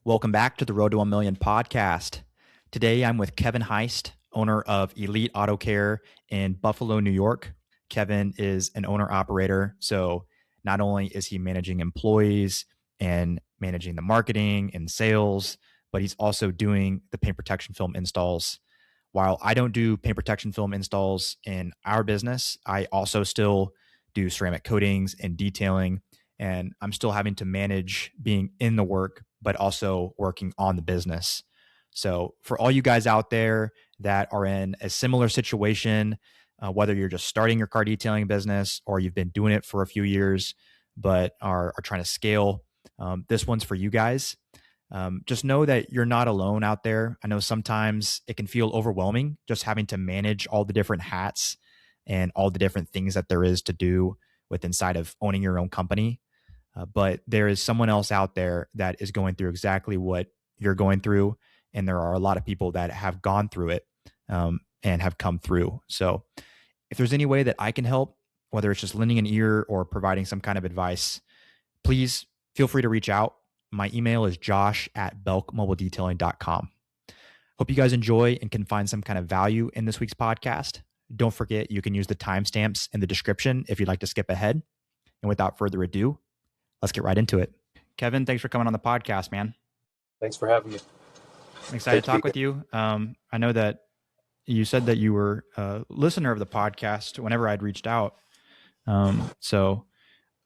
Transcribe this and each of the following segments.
Welcome back to the Road to 1 Million podcast. Today I'm with Kevin Heist, owner of Elite Auto Care in Buffalo, New York. Kevin is an owner-operator, so not only is he managing employees and managing the marketing and sales, but he's also doing the paint protection film installs. While I don't do paint protection film installs in our business, I also still do ceramic coatings and detailing, and I'm still having to manage being in the work, but also working on the business. So for all you guys out there that are in a similar situation, whether you're just starting your car detailing business or you've been doing it for a few years, but are trying to scale, this one's for you guys. Just know that you're not alone out there. I know sometimes it can feel overwhelming just having to manage all the different hats and all the different things that there is to do with inside of owning your own company. But there is someone else out there that is going through exactly what you're going through. And there are a lot of people that have gone through it and have come through. So if there's any way that I can help, whether it's just lending an ear or providing some kind of advice, please feel free to reach out. My email is josh@belkmobiledetailing.com. Hope you guys enjoy and can find some kind of value in this week's podcast. Don't forget, you can use the timestamps in the description if you'd like to skip ahead. And without further ado, let's get right into it. Kevin, thanks for coming on the podcast, man. Thanks for having me. I'm excited to talk with you. I know that you said that you were a listener of the podcast whenever I'd reached out. So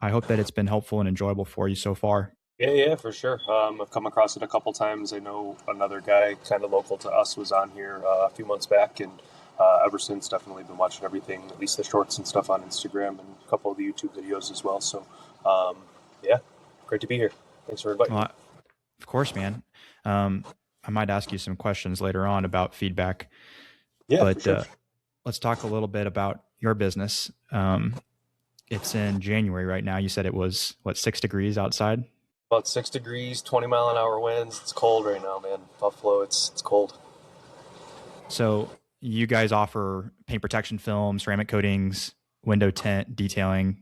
I hope that it's been helpful and enjoyable for you so far. Yeah, for sure. I've come across it a couple times. I know another guy kind of local to us was on here a few months back, and ever since definitely been watching everything, at least the shorts and stuff on Instagram and a couple of the YouTube videos as well. So yeah, great to be here. Thanks for inviting me. Of course, man. I might ask you some questions later on about feedback. Yeah, but for sure. Let's talk a little bit about your business. It's in January right now. You said it was, 6 degrees outside? About 6 degrees, 20 mile an hour winds. It's cold right now, man. Buffalo, it's cold. So you guys offer paint protection film, ceramic coatings, window tint, detailing.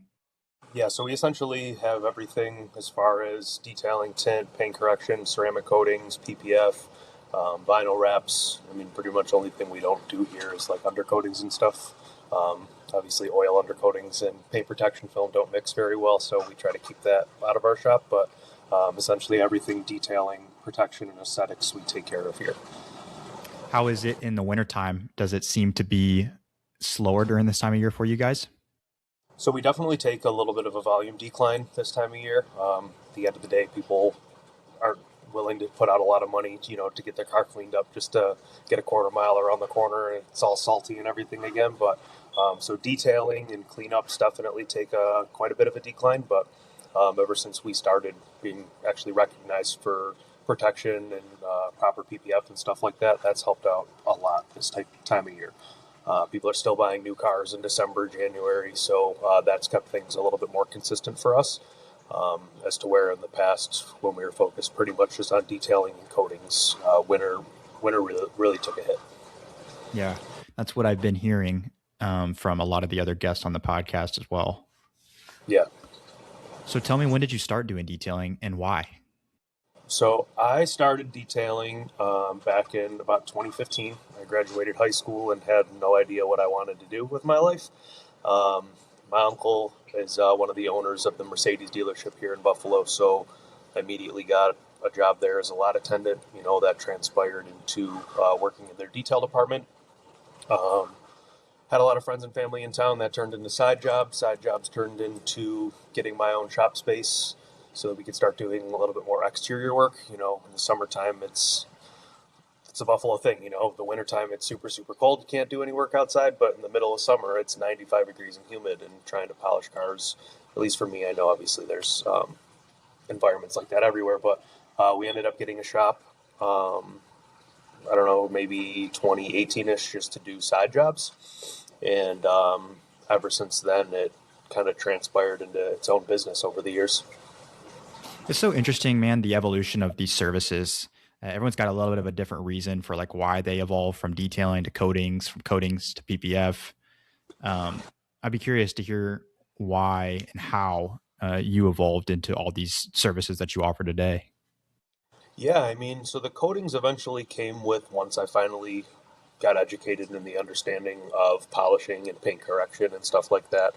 Yeah, so we essentially have everything as far as detailing, tint, paint correction, ceramic coatings, PPF, vinyl wraps. I mean, pretty much the only thing we don't do here is like undercoatings and stuff. Obviously, oil undercoatings and paint protection film don't mix very well, so we try to keep that out of our shop. But essentially everything detailing, protection, and aesthetics we take care of here. How is it in the wintertime? Does it seem to be slower during this time of year for you guys? So we definitely take a little bit of a volume decline this time of year. At the end of the day, people aren't willing to put out a lot of money, to get their car cleaned up just to get a quarter mile around the corner and it's all salty and everything again. But so detailing and cleanups definitely take quite a bit of a decline. But ever since we started being actually recognized for protection and proper PPF and stuff like that, that's helped out a lot this time of year. People are still buying new cars in December, January, so that's kept things a little bit more consistent for us as to where in the past when we were focused pretty much just on detailing and coatings, winter really took a hit. Yeah, that's what I've been hearing from a lot of the other guests on the podcast as well. Yeah. So tell me, when did you start doing detailing and why? So I started detailing back in about 2015. I graduated high school and had no idea what I wanted to do with my life. My uncle is one of the owners of the Mercedes dealership here in Buffalo, so I immediately got a job there as a lot attendant. That transpired into working in their detail department. Had a lot of friends and family in town. That turned into side jobs. Side jobs turned into getting my own shop space so that we could start doing a little bit more exterior work. In the summertime, it's a Buffalo thing. The wintertime, it's super, super cold. You can't do any work outside, but in the middle of summer, it's 95 degrees and humid, and trying to polish cars, at least for me, I know obviously there's environments like that everywhere, but we ended up getting a shop, I don't know, maybe 2018-ish, just to do side jobs. And ever since then, it kind of transpired into its own business over the years. It's so interesting, man, the evolution of these services. Everyone's got a little bit of a different reason for like why they evolved from detailing to coatings, from coatings to PPF. I'd be curious to hear why and how you evolved into all these services that you offer today. Yeah, I mean, so the coatings eventually came with once I finally got educated in the understanding of polishing and paint correction and stuff like that.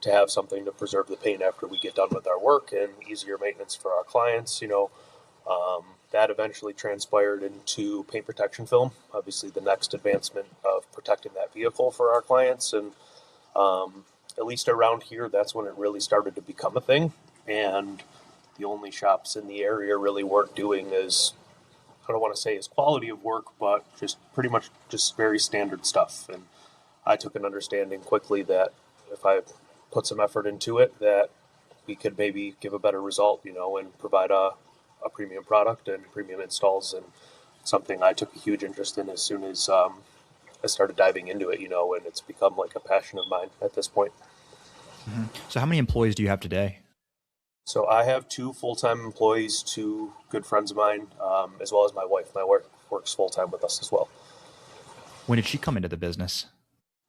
To have something to preserve the paint after we get done with our work and easier maintenance for our clients, that eventually transpired into paint protection film. Obviously, the next advancement of protecting that vehicle for our clients, and at least around here, that's when it really started to become a thing. And the only shops in the area really weren't doing as, I don't want to say as quality of work, but just pretty much just very standard stuff. And I took an understanding quickly that if I put some effort into it, that we could maybe give a better result, and provide a premium product and premium installs, and something I took a huge interest in as soon as I started diving into it, and it's become like a passion of mine at this point. So how many employees do you have today? So I have two full-time employees, two good friends of mine, as well as my wife. My wife works full-time with us as well. When did she come into the business?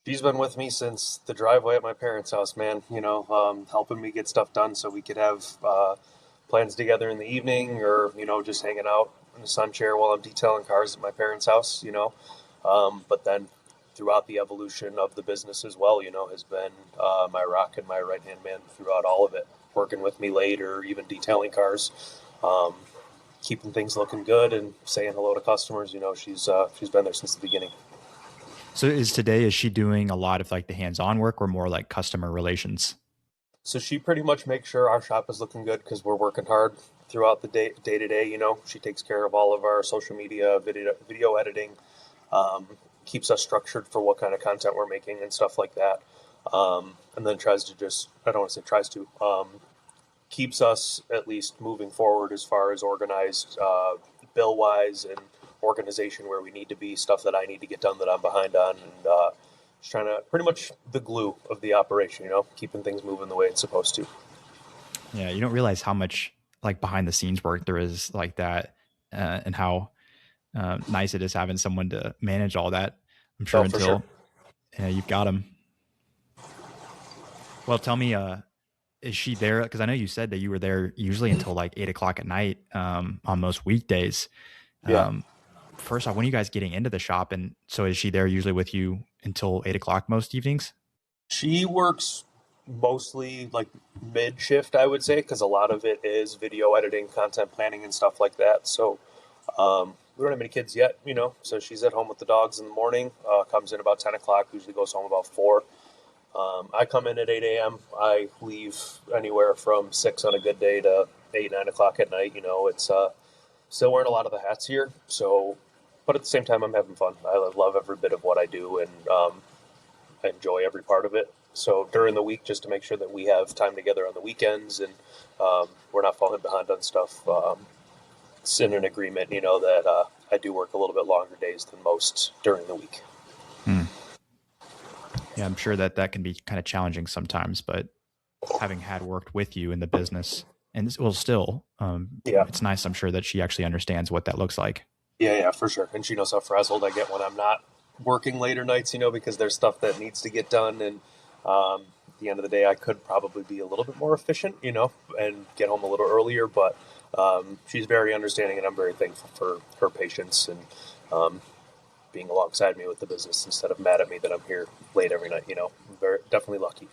She's been with me since the driveway at my parents' house, man. Helping me get stuff done so we could have plans together in the evening, or just hanging out in the sun chair while I'm detailing cars at my parents' house. But then throughout the evolution of the business as well, has been my rock and my right hand man throughout all of it, working with me late or even detailing cars. Um, Keeping things looking good and saying hello to customers. She's been there since the beginning. So is she doing a lot of like the hands-on work or more like customer relations? So she pretty much makes sure our shop is looking good because we're working hard throughout the day to day. She takes care of all of our social media, video editing, keeps us structured for what kind of content we're making and stuff like that. And then tries to just, I don't want to say tries to, keeps us at least moving forward as far as organized bill wise and organization where we need to be, stuff that I need to get done that I'm behind on, and just trying to pretty much the glue of the operation, keeping things moving the way it's supposed to. Yeah, you don't realize how much like behind the scenes work there is like that, and how nice it is having someone to manage all that. I'm sure Oh, for sure. until you've got them. Well, tell me, is she there? Because I know you said that you were there usually until like 8 o'clock at night on most weekdays. Yeah. Um, First off, when are you guys getting into the shop? And so is she there usually with you until 8 o'clock most evenings? She works mostly like mid shift, I would say, because a lot of it is video editing, content planning, and stuff like that. So we don't have any kids yet, So she's at home with the dogs in the morning. Comes in about 10 o'clock. Usually goes home about 4. I come in at 8 a.m. I leave anywhere from 6 on a good day to 8, 9 o'clock at night. It's still wearing a lot of the hats here. So, but at the same time, I'm having fun. I love every bit of what I do, and I enjoy every part of it. So during the week, just to make sure that we have time together on the weekends, and we're not falling behind on stuff. It's in an agreement, that I do work a little bit longer days than most during the week. Hmm. Yeah, I'm sure that that can be kind of challenging sometimes, but having had worked with you in the business and this will still, Yeah, it's nice. I'm sure that she actually understands what that looks like. yeah, for sure. And she knows how frazzled I get when I'm not working later nights, because there's stuff that needs to get done. And at the end of the day, I could probably be a little bit more efficient, and get home a little earlier. But she's very understanding, and I'm very thankful for her patience and being alongside me with the business instead of mad at me that I'm here late every night. I'm very definitely lucky.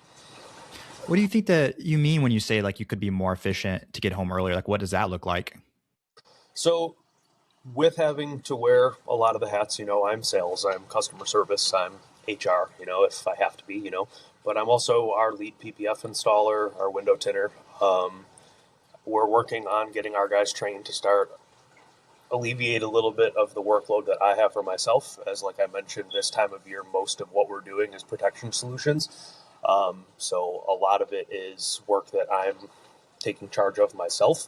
What do you think that you mean when you say like you could be more efficient to get home earlier? Like, what does that look like? So with having to wear a lot of the hats, I'm sales, I'm customer service, I'm HR, if I have to be, but I'm also our lead PPF installer, our window tinner. We're working on getting our guys trained to start alleviate a little bit of the workload that I have for myself. As like I mentioned, this time of year, most of what we're doing is protection solutions. So a lot of it is work that I'm taking charge of myself.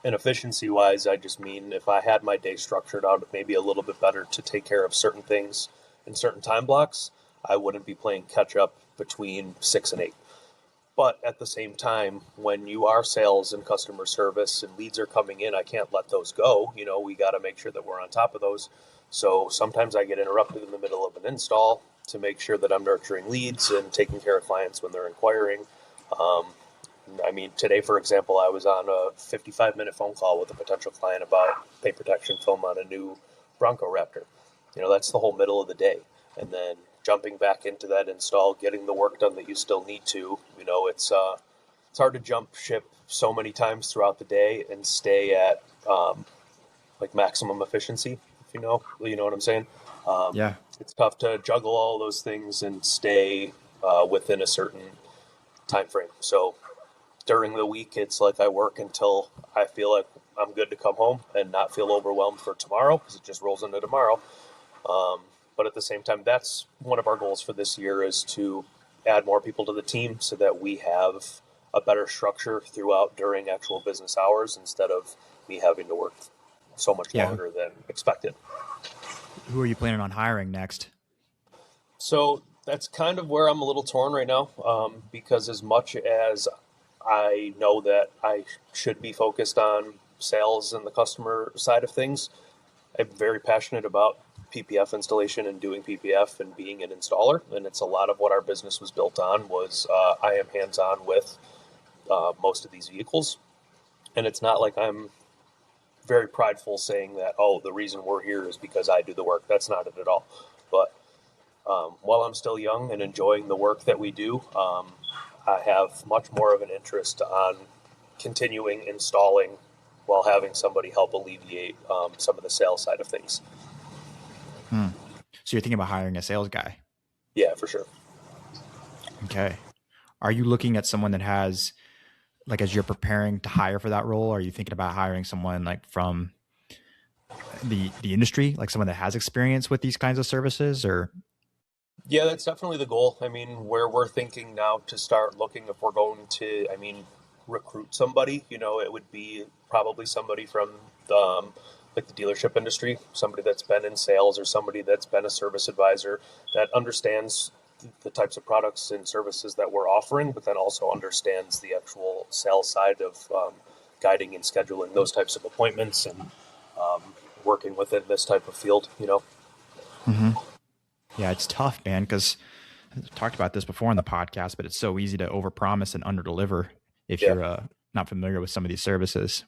And efficiency wise, I just mean if I had my day structured out maybe a little bit better to take care of certain things in certain time blocks, I wouldn't be playing catch up between 6 and 8. But at the same time, when you are sales and customer service and leads are coming in, I can't let those go. We got to make sure that we're on top of those. So sometimes I get interrupted in the middle of an install to make sure that I'm nurturing leads and taking care of clients when they're inquiring. Um, I mean, today, for example, I was on a 55-minute phone call with a potential client about paint protection film on a new Bronco Raptor. That's the whole middle of the day. And then jumping back into that install, getting the work done that you still need to, it's hard to jump ship so many times throughout the day and stay at like maximum efficiency, if you know what I'm saying. Yeah. It's tough to juggle all those things and stay within a certain time frame. So during the week, it's like I work until I feel like I'm good to come home and not feel overwhelmed for tomorrow, because it just rolls into tomorrow. But at the same time, that's one of our goals for this year, is to add more people to the team so that we have a better structure throughout during actual business hours, instead of me having to work so much Yeah. longer than expected. Who are you planning on hiring next? So that's kind of where I'm a little torn right now, because as much as I know that I should be focused on sales and the customer side of things, I'm very passionate about PPF installation and doing PPF and being an installer. And it's a lot of what our business was built on. Was I am hands-on with most of these vehicles. And it's not like I'm very prideful saying that, oh, the reason we're here is because I do the work. That's not it at all. But while I'm still young and enjoying the work that we do, I have much more of an interest on continuing installing while having somebody help alleviate some of the sales side of things. So you're thinking about hiring a sales guy? Yeah, for sure. Okay. Are you looking at someone that has, like, as you're preparing to hire for that role, are you thinking about hiring someone like from the industry, like someone that has experience with these kinds of services? Or Yeah, that's definitely the goal. I mean, where we're thinking now to start looking, if we're going to, recruit somebody, it would be probably somebody from like the dealership industry, somebody that's been in sales or somebody that's been a service advisor that understands the types of products and services that we're offering, but then also understands the actual sales side of guiding and scheduling those types of appointments and working within this type of field. mm-hmm. Yeah, it's tough, man, because I've talked about this before on the podcast, but it's so easy to overpromise and underdeliver if Yeah. you're not familiar with some of these services.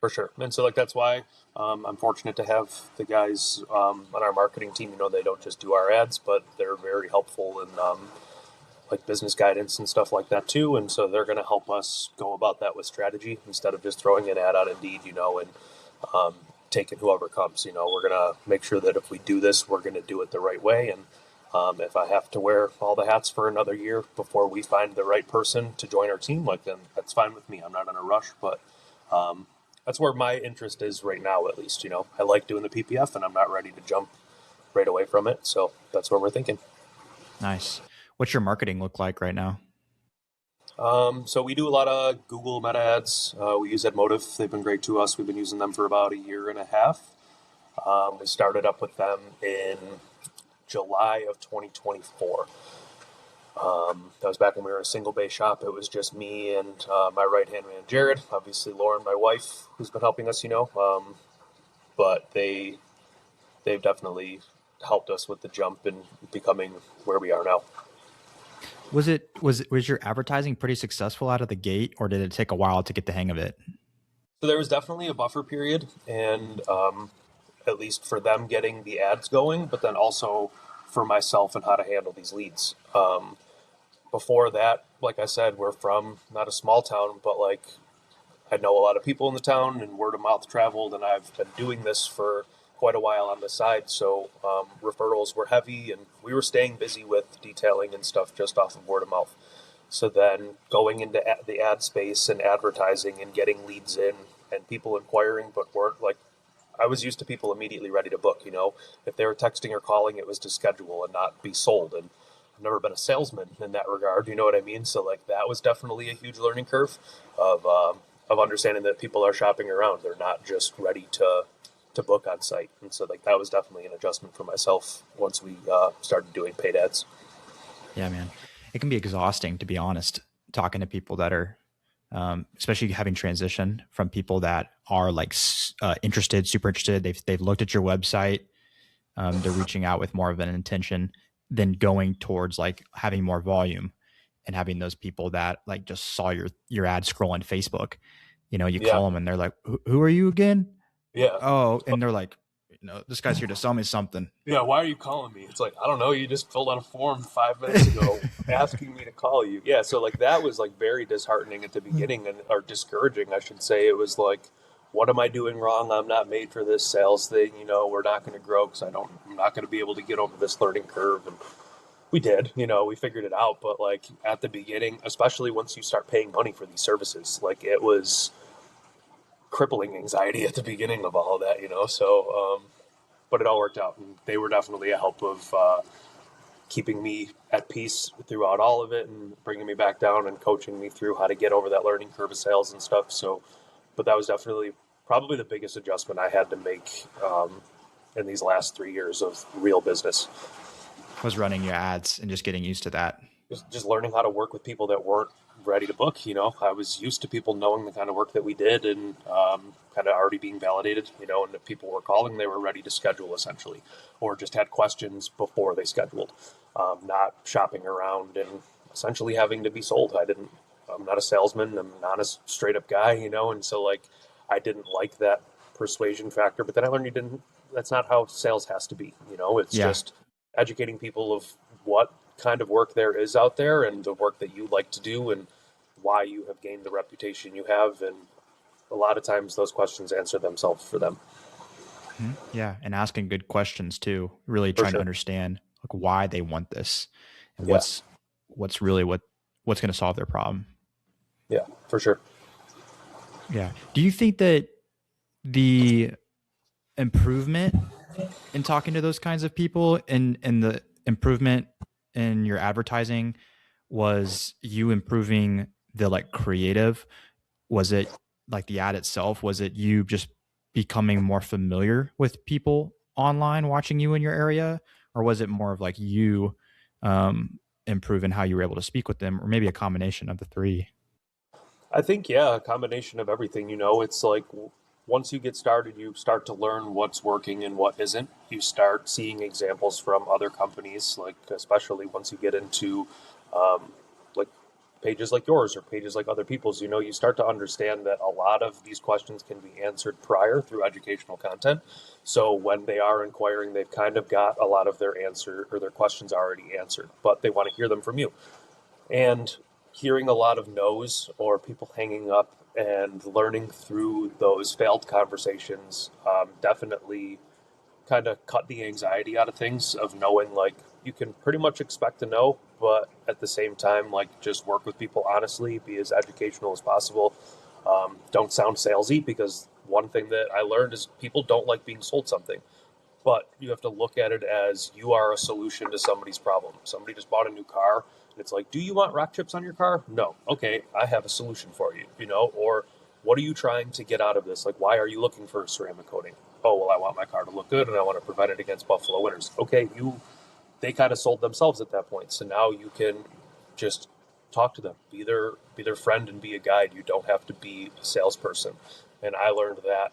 For sure. And so, that's why I'm fortunate to have the guys on our marketing team. They don't just do our ads, but they're very helpful in like business guidance and stuff like that too. And so they're going to help us go about that with strategy, instead of just throwing an ad out Indeed, and taking whoever comes. We're going to make sure that if we do this, we're going to do it the right way. And if I have to wear all the hats for another year before we find the right person to join our team, then that's fine with me. I'm not in a rush, but that's where my interest is right now, at least. I like doing the PPF, and I'm not ready to jump right away from it. So that's what we're thinking. Nice. What's your marketing look like right now? So we do a lot of Google Meta ads. We use Edmotive. They've been great to us. We've been using them for about a year and a half. We started up with them in July of 2024. That was back when we were a single bay shop. It was just me and my right-hand man, Jared. Obviously, Lauren, my wife, who's been helping us, but they've definitely helped us with the jump and becoming where we are now. Was your advertising pretty successful out of the gate, or did it take a while to get the hang of it? So there was definitely a buffer period, and at least for them getting the ads going, but then also for myself and how to handle these leads. Before that, like I said, we're from not a small town, but like I know a lot of people in the town, and word of mouth traveled, and I've been doing this for quite a while on the side. So referrals were heavy, and we were staying busy with detailing and stuff just off of word of mouth. So then going into the ad space and advertising and getting leads in and people inquiring, but weren't like, I was used to people immediately ready to book. If they were texting or calling, it was to schedule and not be sold. And I've never been a salesman in that regard. You know what I mean? So like that was definitely a huge learning curve of understanding that people are shopping around. They're not just ready to book on site. And so like that was definitely an adjustment for myself once we started doing paid ads. Yeah, man, it can be exhausting, to be honest, talking to people that are, especially having transition from people that are like interested, super interested. They've looked at your website. They're reaching out with more of an intention than going towards like having more volume. and having those people that like just saw your ad scroll on Facebook. You Yeah. call them and they're like, who are you again? Yeah. Oh, and they're like, this guy's here to sell me something. Yeah, why are you calling me? It's like, I don't know, you just filled out a form 5 minutes ago asking me to call you. Yeah, so like that was like very disheartening at the beginning, and or discouraging, I should say. It was like, what am I doing wrong? I'm not made for this sales thing. We're not going to grow because I'm not going to be able to get over this learning curve. And we did, we figured it out. But like at the beginning, especially once you start paying money for these services, like it was crippling anxiety at the beginning of all of that. But it all worked out, and they were definitely a help of keeping me at peace throughout all of it, and bringing me back down and coaching me through how to get over that learning curve of sales and stuff. So, but that was definitely probably the biggest adjustment I had to make in these last 3 years of real business. Was running your ads and just getting used to that. Just learning how to work with people that weren't ready to book. I was used to people knowing the kind of work that we did, and kind of already being validated, and if people were calling, they were ready to schedule essentially, or just had questions before they scheduled, not shopping around and essentially having to be sold. I'm not a salesman. I'm not a straight up guy, and so like I didn't like that persuasion factor, but then I learned that's not how sales has to be. It's Yeah. just educating people of what kind of work there is out there, and the work that you like to do, and why you have gained the reputation you have. And a lot of times those questions answer themselves for them. Yeah. And asking good questions too, really For trying to sure. understand like why they want this and Yeah. what's really what's going to solve their problem. Yeah, for sure. Yeah. Do you think that the improvement in talking to those kinds of people and the improvement in your advertising was you improving the like creative? Was it like the ad itself? Was it you just becoming more familiar with people online watching you in your area? Or was it more of like you improving how you were able to speak with them, or maybe a combination of the three? I think, yeah, a combination of everything. It's like once you get started, you start to learn what's working and what isn't. You start seeing examples from other companies, like especially once you get into like pages like yours or pages like other people's. You start to understand that a lot of these questions can be answered prior through educational content. So when they are inquiring, they've kind of got a lot of their answer or their questions already answered, but they want to hear them from you. And hearing a lot of no's or people hanging up and learning through those failed conversations definitely kind of cut the anxiety out of things, of knowing like you can pretty much expect to know, but at the same time, like just work with people honestly, be as educational as possible. Don't sound salesy, because one thing that I learned is people don't like being sold something, but you have to look at it as you are a solution to somebody's problem. Somebody just bought a new car, and it's like, do you want rock chips on your car? No. Okay, I have a solution for you, or what are you trying to get out of this? Like, why are you looking for a ceramic coating? Oh, well, I want my car to look good, and I want to prevent it against buffalo winters. Okay, they kind of sold themselves at that point. So now you can just talk to them, be their friend, and be a guide. You don't have to be a salesperson. And I learned that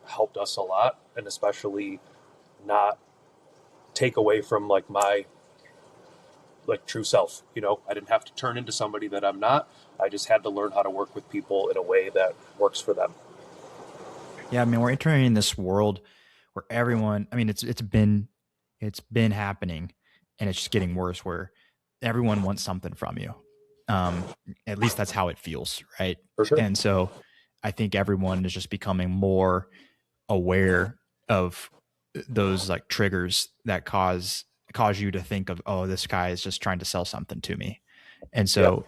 helped us a lot, and especially not take away from like my like true self. I didn't have to turn into somebody that I'm not. I just had to learn how to work with people in a way that works for them. Yeah, I mean, we're entering this world where everyone, I mean, it's been happening, and it's just getting worse, where everyone wants something from you. At least that's how it feels, right? For sure. And so I think everyone is just becoming more aware of those like triggers that cause you to think of, oh, this guy is just trying to sell something to me. And Yeah. so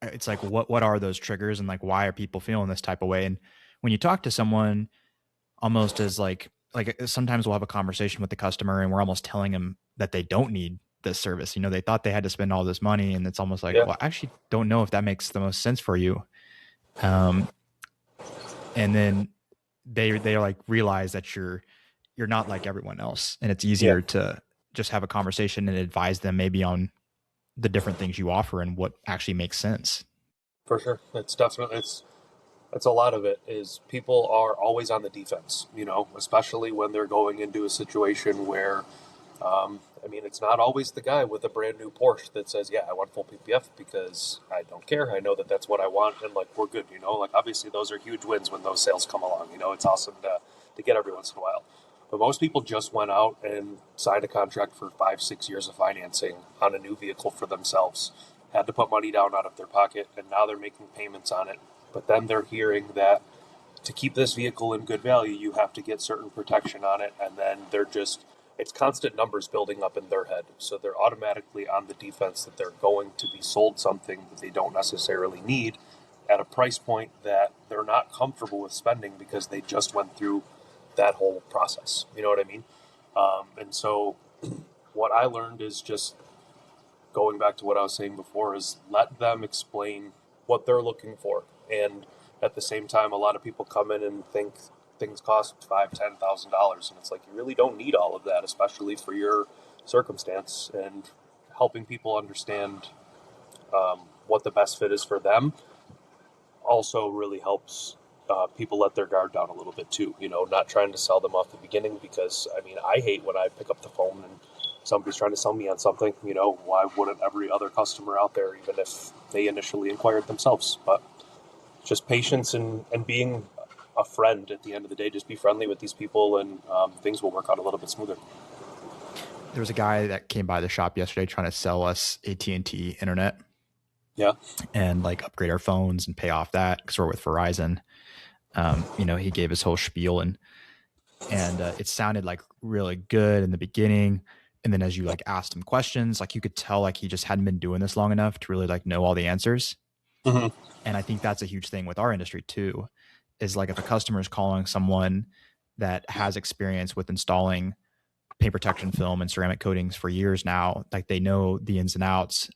it's like, what are those triggers, and like why are people feeling this type of way? And when you talk to someone almost as like sometimes we'll have a conversation with the customer and we're almost telling them that they don't need this service. They thought they had to spend all this money, and it's almost like, Yeah. well, I actually don't know if that makes the most sense for you. Um, and then they like realize that you're not like everyone else, and it's Yeah. easier to just have a conversation and advise them maybe on the different things you offer and what actually makes sense. For sure. It's definitely it's a lot of it is people are always on the defense, especially when they're going into a situation where I mean, it's not always the guy with a brand new Porsche that says, "Yeah, I want full PPF because I don't care. I know that that's what I want, and like we're good." Like obviously those are huge wins when those sales come along. It's awesome to get every once in a while. But most people just went out and signed a contract for 5, 6 years of financing on a new vehicle for themselves, had to put money down out of their pocket, and now they're making payments on it. But then they're hearing that to keep this vehicle in good value, you have to get certain protection on it, and then it's constant numbers building up in their head. So they're automatically on the defense that they're going to be sold something that they don't necessarily need at a price point that they're not comfortable with spending because they just went through that whole process. You know what I mean? And so what I learned is just going back to what I was saying before is let them explain what they're looking for. And at the same time, a lot of people come in and think things cost $5,000, $10,000, and it's like you really don't need all of that, especially for your circumstance. And helping people understand what the best fit is for them also really helps people let their guard down a little bit too. Not trying to sell them off the beginning, because I mean, I hate when I pick up the phone and somebody's trying to sell me on something. Why wouldn't every other customer out there, even if they initially inquired themselves? But just patience and being a friend at the end of the day. Just be friendly with these people, and things will work out a little bit smoother. There was a guy that came by the shop yesterday trying to sell us AT&T internet. Yeah. And like upgrade our phones and pay off that because we're with Verizon. He gave his whole spiel and it sounded like really good in the beginning. And then as you like asked him questions, like you could tell like he just hadn't been doing this long enough to really like know all the answers. Mm-hmm. And I think that's a huge thing with our industry too, is like if a customer is calling someone that has experience with installing paint protection film and ceramic coatings for years now, like they know the ins and outs,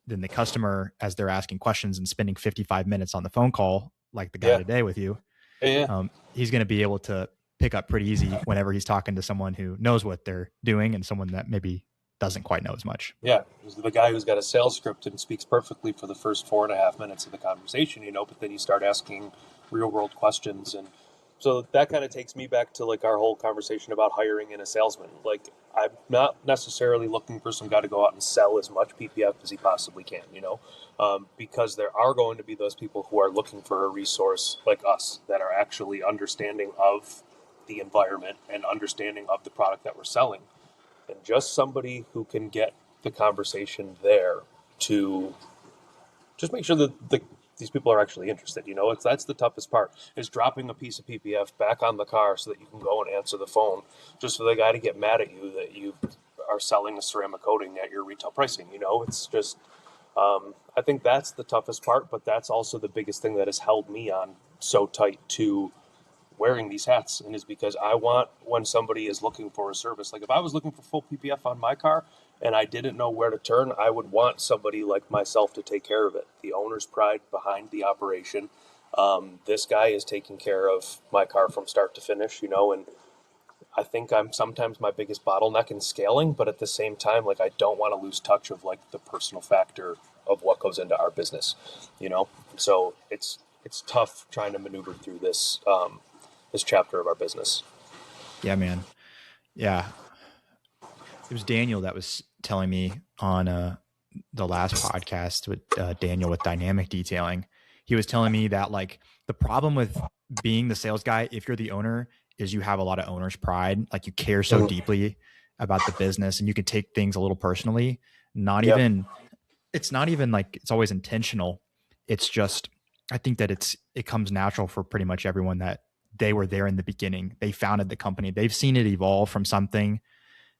then the customer, as they're asking questions and spending 55 minutes on the phone call, like the guy Yeah. today with you, Yeah. he's going to be able to pick up pretty easy whenever he's talking to someone who knows what they're doing and someone that maybe doesn't quite know as much. Yeah. The guy who's got a sales script and speaks perfectly for the first 4.5 minutes of the conversation, but then you start asking real world questions. And so that kind of takes me back to like our whole conversation about hiring in a salesman. Like, I'm not necessarily looking for some guy to go out and sell as much PPF as he possibly can, because there are going to be those people who are looking for a resource like us that are actually understanding of the environment and understanding of the product that we're selling. And just somebody who can get the conversation there to just make sure that these people are actually interested. That's the toughest part, is dropping a piece of PPF back on the car so that you can go and answer the phone, just for the guy to get mad at you that you are selling a ceramic coating at your retail pricing. It's just, I think that's the toughest part, but that's also the biggest thing that has held me on so tight to wearing these hats, and is because I want, when somebody is looking for a service, like if I was looking for full PPF on my car and I didn't know where to turn, I would want somebody like myself to take care of it. The owner's pride behind the operation. This guy is taking care of my car from start to finish, and I think I'm sometimes my biggest bottleneck in scaling, but at the same time, like I don't want to lose touch of like the personal factor of what goes into our business, So it's tough trying to maneuver through this chapter of our business. Yeah, man. Yeah. It was Daniel that was telling me on the last podcast with Daniel with dynamic detailing. He was telling me that like the problem with being the sales guy, if you're the owner, is you have a lot of owner's pride. Like you care so deeply about the business and you can take things a little personally. It's not even like it's always intentional. It's just, I think that it comes natural for pretty much everyone that they were there in the beginning. They founded the company. They've seen it evolve from something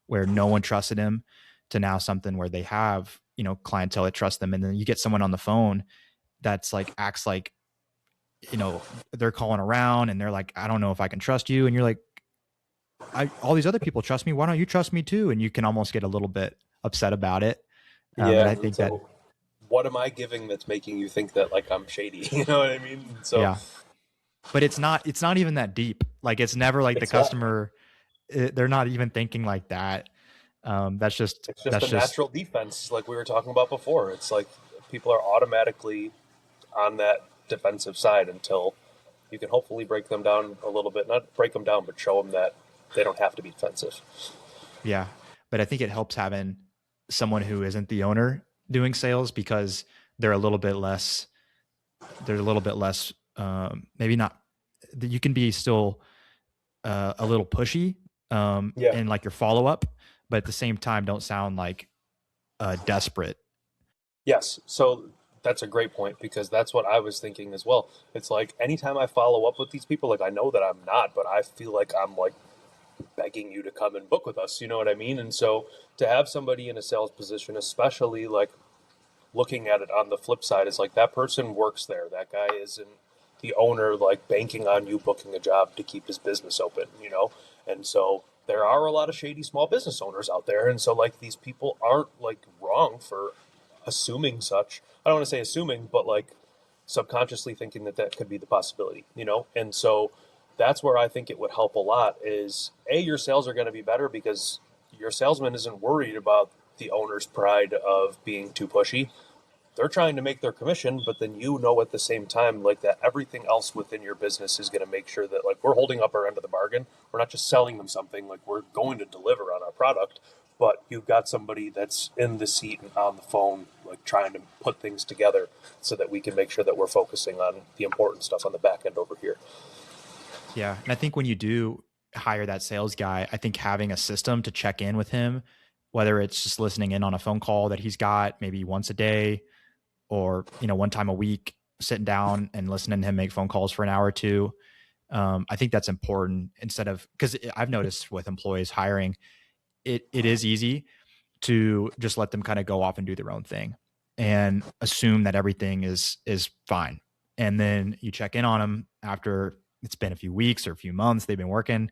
where no one trusted him to now something where they have, clientele that trust them. And then you get someone on the phone that's like, acts like, they're calling around and they're like, I don't know if I can trust you. And you're like, all these other people trust me. Why don't you trust me too? And you can almost get a little bit upset about it. And Yeah. I think that, what am I giving that's making you think that like I'm shady? You know what I mean? So yeah, but it's not even that deep. Like it's never like the customer, they're not even thinking like that. It's just a natural defense, like we were talking about before. It's like people are automatically on that defensive side until you can hopefully break them down a little bit. Not break them down, but show them that they don't have to be defensive. Yeah. but I think it helps having someone who isn't the owner doing sales because they're a little bit less, maybe not, you can be still a little pushy Yeah. in like your follow up, but at the same time, don't sound like desperate. Yes. So that's a great point because that's what I was thinking as well. It's like anytime I follow up with these people, like I know that I'm not, but I feel like I'm like begging you to come and book with us. You know what I mean? And so to have somebody in a sales position, especially like looking at it on the flip side, is like that person works there. That guy isn't the owner like banking on you booking a job to keep his business open, you know? And so there are a lot of shady small business owners out there. And so like these people aren't like wrong for assuming such. I don't want to say assuming, but like subconsciously thinking that that could be the possibility, you know? And so that's where I think it would help a lot is A, your sales are going to be better because your salesman isn't worried about the owner's pride of being too pushy. They're trying to make their commission, but then you know at the same time like that everything else within your business is going to make sure that like we're holding up our end of the bargain. We're not just selling them something, like we're going to deliver on our product, but you've got somebody that's in the seat and on the phone like trying to put things together so that we can make sure that we're focusing on the important stuff on the back end over here. Yeah. And I think when you do hire that sales guy, I think having a system to check in with him, whether it's just listening in on a phone call that he's got maybe once a day or, one time a week, sitting down and listening to him make phone calls for an hour or two. I think that's important instead of, because I've noticed with employees hiring, it is easy to just let them kind of go off and do their own thing and assume that everything is fine. And then you check in on them after it's been a few weeks or a few months they've been working, and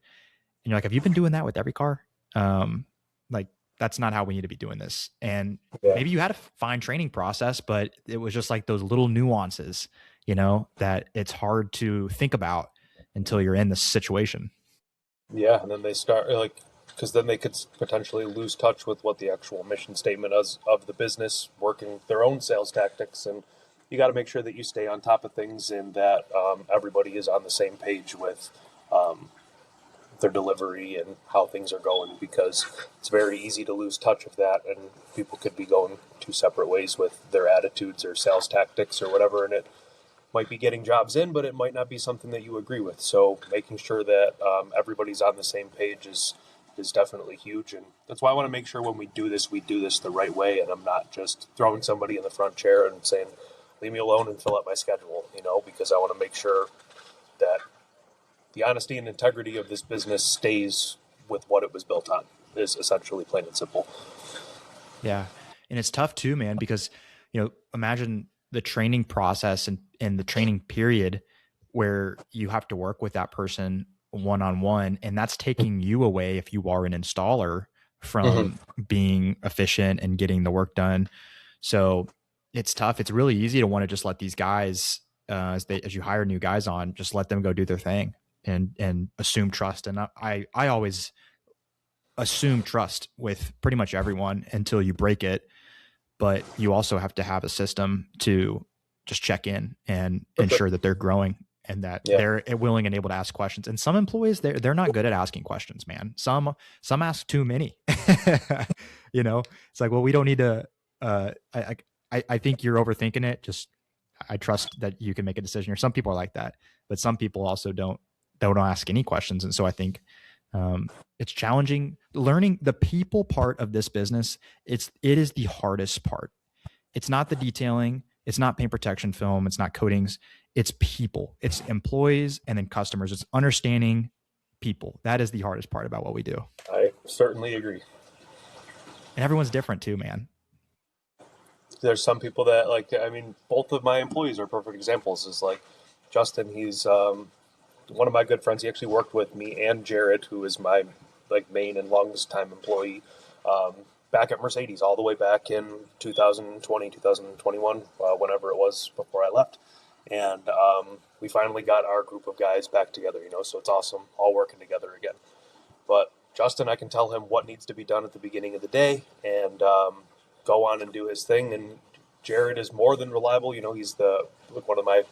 you're like, have you been doing that with every car? Like that's not how we need to be doing this. And Yeah. maybe you had a fine training process, but it was just like those little nuances, that it's hard to think about until you're in this situation. Yeah, and then they start like because then they could potentially lose touch with what the actual mission statement is of the business, working their own sales tactics, and you got to make sure that you stay on top of things and that everybody is on the same page with um, their delivery and how things are going because it's very easy to lose touch of that and people could be going two separate ways with their attitudes or sales tactics or whatever, and it might be getting jobs in, but it might not be something that you agree with. So making sure that everybody's on the same page is definitely huge, and that's why I want to make sure when we do this the right way, and I'm not just throwing somebody in the front chair and saying, "Leave me alone and fill out my schedule," because I want to make sure that the honesty and integrity of this business stays with what it was built on. Is essentially plain and simple. Yeah. And it's tough too, man, because, imagine the training process and the training period where you have to work with that person one on one. And that's taking you away, if you are an installer, Mm-hmm. from being efficient and getting the work done. So it's tough. It's really easy to want to just let these guys, as you hire new guys on, just let them go do their thing and assume trust. And I always assume trust with pretty much everyone until you break it. But you also have to have a system to just check in and For sure. ensure that they're growing and that Yeah. they're willing and able to ask questions. And some employees, they're not good at asking questions, man. Some ask too many. It's like, well, we don't need to. I think you're overthinking it. Just I trust that you can make a decision. Or some people are like that, but some people also don't ask any questions. And so I think it's challenging learning the people part of this business. It is the hardest part. It's not the detailing. It's not paint protection film. It's not coatings. It's people. It's employees and then customers. It's understanding people. That is the hardest part about what we do. I certainly agree. And everyone's different too, man. There's some people that like. I mean, both of my employees are perfect examples. Is like Justin. He's one of my good friends. He actually worked with me and Jared, who is my like main and longest time employee, um, back at Mercedes all the way back in 2020, 2021, whenever it was before I left. And we finally got our group of guys back together, so it's awesome, all working together again. But Justin, I can tell him what needs to be done at the beginning of the day and go on and do his thing. And Jared is more than reliable. He's one of my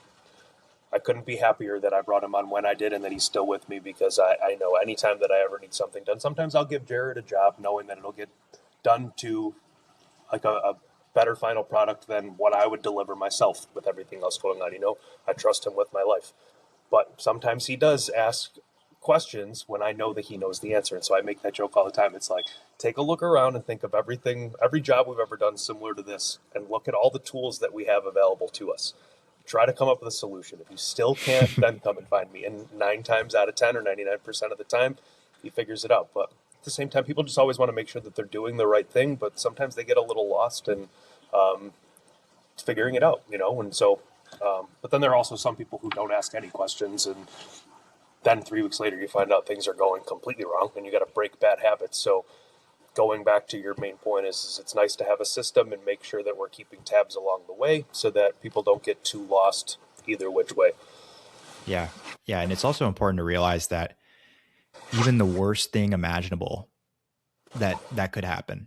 I couldn't be happier that I brought him on when I did and that he's still with me, because I know anytime that I ever need something done, sometimes I'll give Jared a job knowing that it'll get done to like a better final product than what I would deliver myself with everything else going on. I trust him with my life. But sometimes he does ask questions when I know that he knows the answer. And so I make that joke all the time. It's like, take a look around and think of everything, every job we've ever done similar to this, and look at all the tools that we have available to us. Try to come up with a solution. If you still can't, then come and find me. And 9 times out of 10 or 99% of the time, he figures it out. But at the same time, people just always want to make sure that they're doing the right thing, but sometimes they get a little lost in figuring it out, And so, but then there are also some people who don't ask any questions, and then 3 weeks later you find out things are going completely wrong, and you got to break bad habits. So, going back to your main point is it's nice to have a system and make sure that we're keeping tabs along the way so that people don't get too lost either which way. Yeah. Yeah. And it's also important to realize that even the worst thing imaginable that could happen.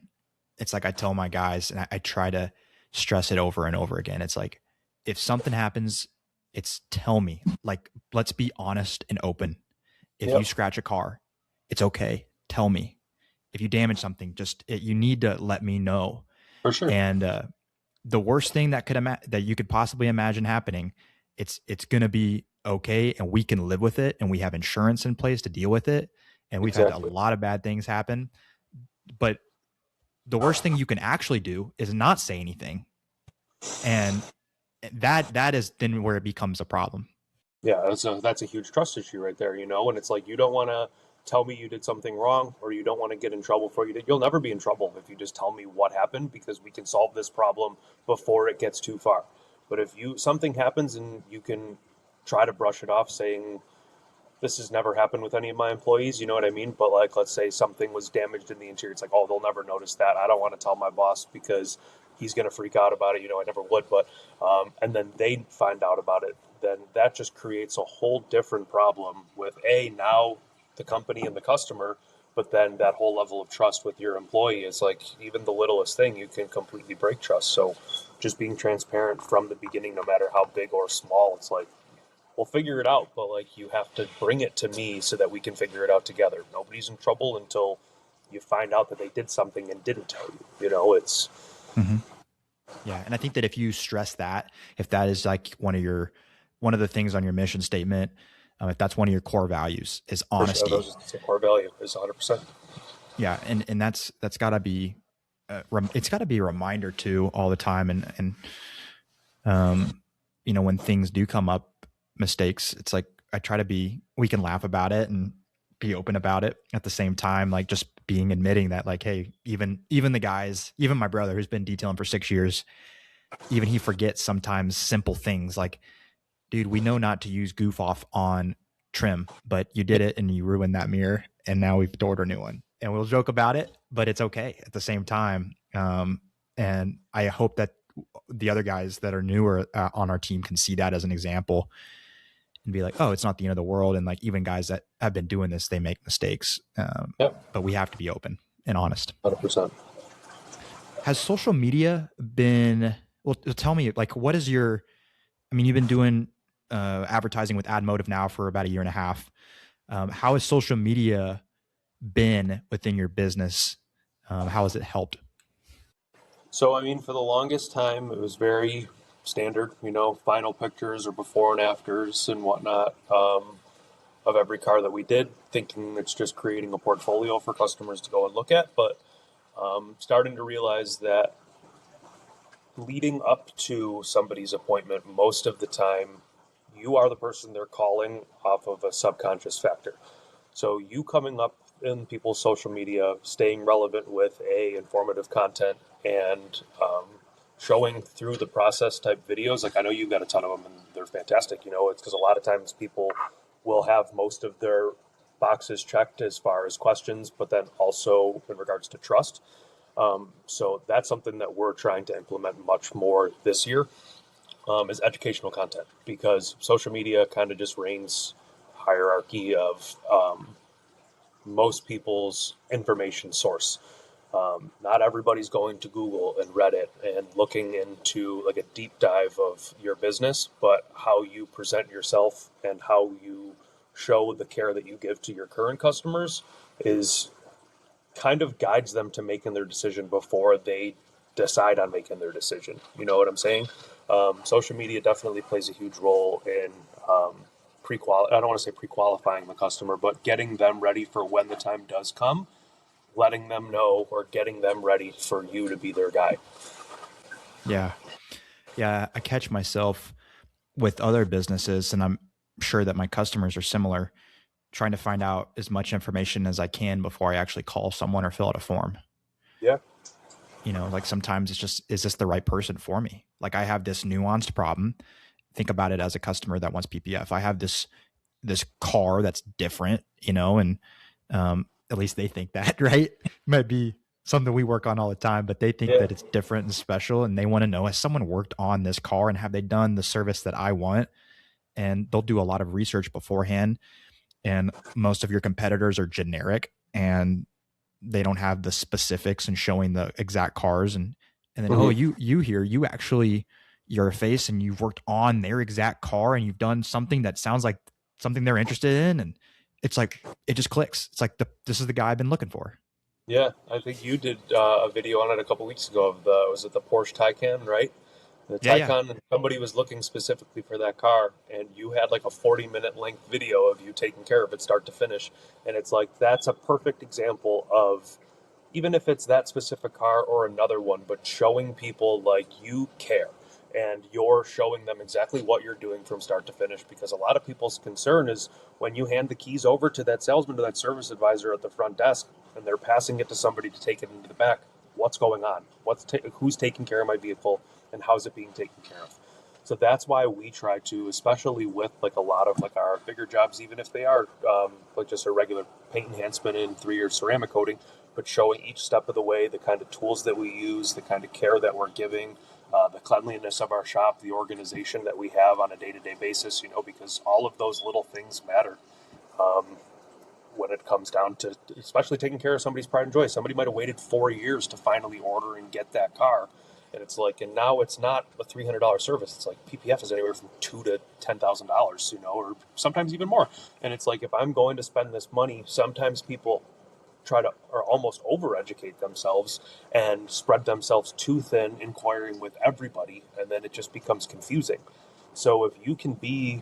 It's like I tell my guys, and I try to stress it over and over again. It's like, if something happens, it's tell me. Like, let's be honest and open. If you scratch a car, it's okay. Tell me. If you damage something, you need to let me know. For sure. And the worst thing that that you could possibly imagine happening, it's going to be okay, and we can live with it, and we have insurance in place to deal with it. And we've had a lot of bad things happen. But the worst thing you can actually do is not say anything. And that is then where it becomes a problem. Yeah, that's a huge trust issue right there, And it's like, you don't want to tell me you did something wrong, or you don't want to get in trouble for you. You'll never be in trouble if you just tell me what happened, because we can solve this problem before it gets too far. But if something happens and you can try to brush it off saying, this has never happened with any of my employees, you know what I mean? But like, let's say something was damaged in the interior. It's like, oh, they'll never notice that. I don't want to tell my boss because he's going to freak out about it. I never would. But, and then they find out about it. Then that just creates a whole different problem with now the company and the customer, but then that whole level of trust with your employee is like, even the littlest thing, you can completely break trust. So just being transparent from the beginning, no matter how big or small, it's like, we'll figure it out, but like, you have to bring it to me so that we can figure it out together. Nobody's in trouble until you find out that they did something and didn't tell you. It's Yeah. And I think that if you stress that, if that is like one of the things on your mission statement, if that's one of your core values, is honesty. Sure, it's a core value, is 100%. Yeah. And that's gotta be, it's gotta be a reminder too all the time. And when things do come up, mistakes, it's like, we can laugh about it and be open about it at the same time, like just admitting that, like, hey, even the guys, even my brother who's been detailing for 6 years, even he forgets sometimes simple things like, dude, we know not to use goof off on trim, but you did it and you ruined that mirror, and now we've to order a new one. And we'll joke about it, but it's okay at the same time. And I hope that the other guys that are newer on our team can see that as an example and be like, oh, it's not the end of the world. And like, even guys that have been doing this, they make mistakes. But we have to be open and honest. 100%. Has social media been, well, tell me, like, what is you've been doing advertising with AdMotive now for about 1.5 years. How has social media been within your business? How has it helped? So, for the longest time, it was very standard, final pictures or before and afters and whatnot of every car that we did, thinking it's just creating a portfolio for customers to go and look at. But starting to realize that leading up to somebody's appointment, most of the time, you are the person they're calling off of a subconscious factor. So you coming up in people's social media, staying relevant with informative content, and showing through the process type videos. Like, I know you've got a ton of them and they're fantastic. It's because a lot of times people will have most of their boxes checked as far as questions, but then also in regards to trust. So that's something that we're trying to implement much more this year, is educational content, because social media kind of just reigns hierarchy of most people's information source. Not everybody's going to Google and Reddit and looking into like a deep dive of your business, but how you present yourself and how you show the care that you give to your current customers is kind of guides them to making their decision before they decide on making their decision. You know what I'm saying? Social media definitely plays a huge role in I don't want to say pre-qualifying the customer, but getting them ready for when the time does come, letting them know or getting them ready for you to be their guy. Yeah. Yeah. I catch myself with other businesses, and I'm sure that my customers are similar, trying to find out as much information as I can before I actually call someone or fill out a form. Yeah. Like sometimes it's just, is this the right person for me? Like I have this nuanced problem. Think about it as a customer that wants PPF. I have this car that's different, and at least they think that, right? Might be something we work on all the time, but they think Yeah. that it's different and special, and they want to know, has someone worked on this car and have they done the service that I want? And they'll do a lot of research beforehand. And most of your competitors are generic and they don't have the specifics and showing the exact cars. And then, oh, Mm-hmm. you here, you actually, you're a face and you've worked on their exact car and you've done something that sounds like something they're interested in. And it's like, it just clicks. It's like, this is the guy I've been looking for. Yeah, I think you did a video on it a couple weeks ago of was it the Porsche Taycan, right? The Yeah. Yeah. Taycan, and somebody was looking specifically for that car, and you had like a 40-minute length video of you taking care of it start to finish. And it's like, that's a perfect example of, even if it's that specific car or another one, but showing people like you care and you're showing them exactly what you're doing from start to finish. Because a lot of people's concern is when you hand the keys over to that salesman, to that service advisor at the front desk, and they're passing it to somebody to take it into the back, what's going on? Who's taking care of my vehicle, and how's it being taken care of? So that's why we try to, especially with like a lot of like our bigger jobs, even if they are like just a regular paint enhancement and 3-year ceramic coating, but showing each step of the way, the kind of tools that we use, the kind of care that we're giving, the cleanliness of our shop, the organization that we have on a day-to-day basis, because all of those little things matter when it comes down to especially taking care of somebody's pride and joy. Somebody might have waited 4 years to finally order and get that car. And it's like, and now it's not a $300 service. It's like PPF is anywhere from $2,000 to $10,000, or sometimes even more. And it's like, if I'm going to spend this money, sometimes people try to or almost overeducate themselves and spread themselves too thin, inquiring with everybody, and then it just becomes confusing. So if you can be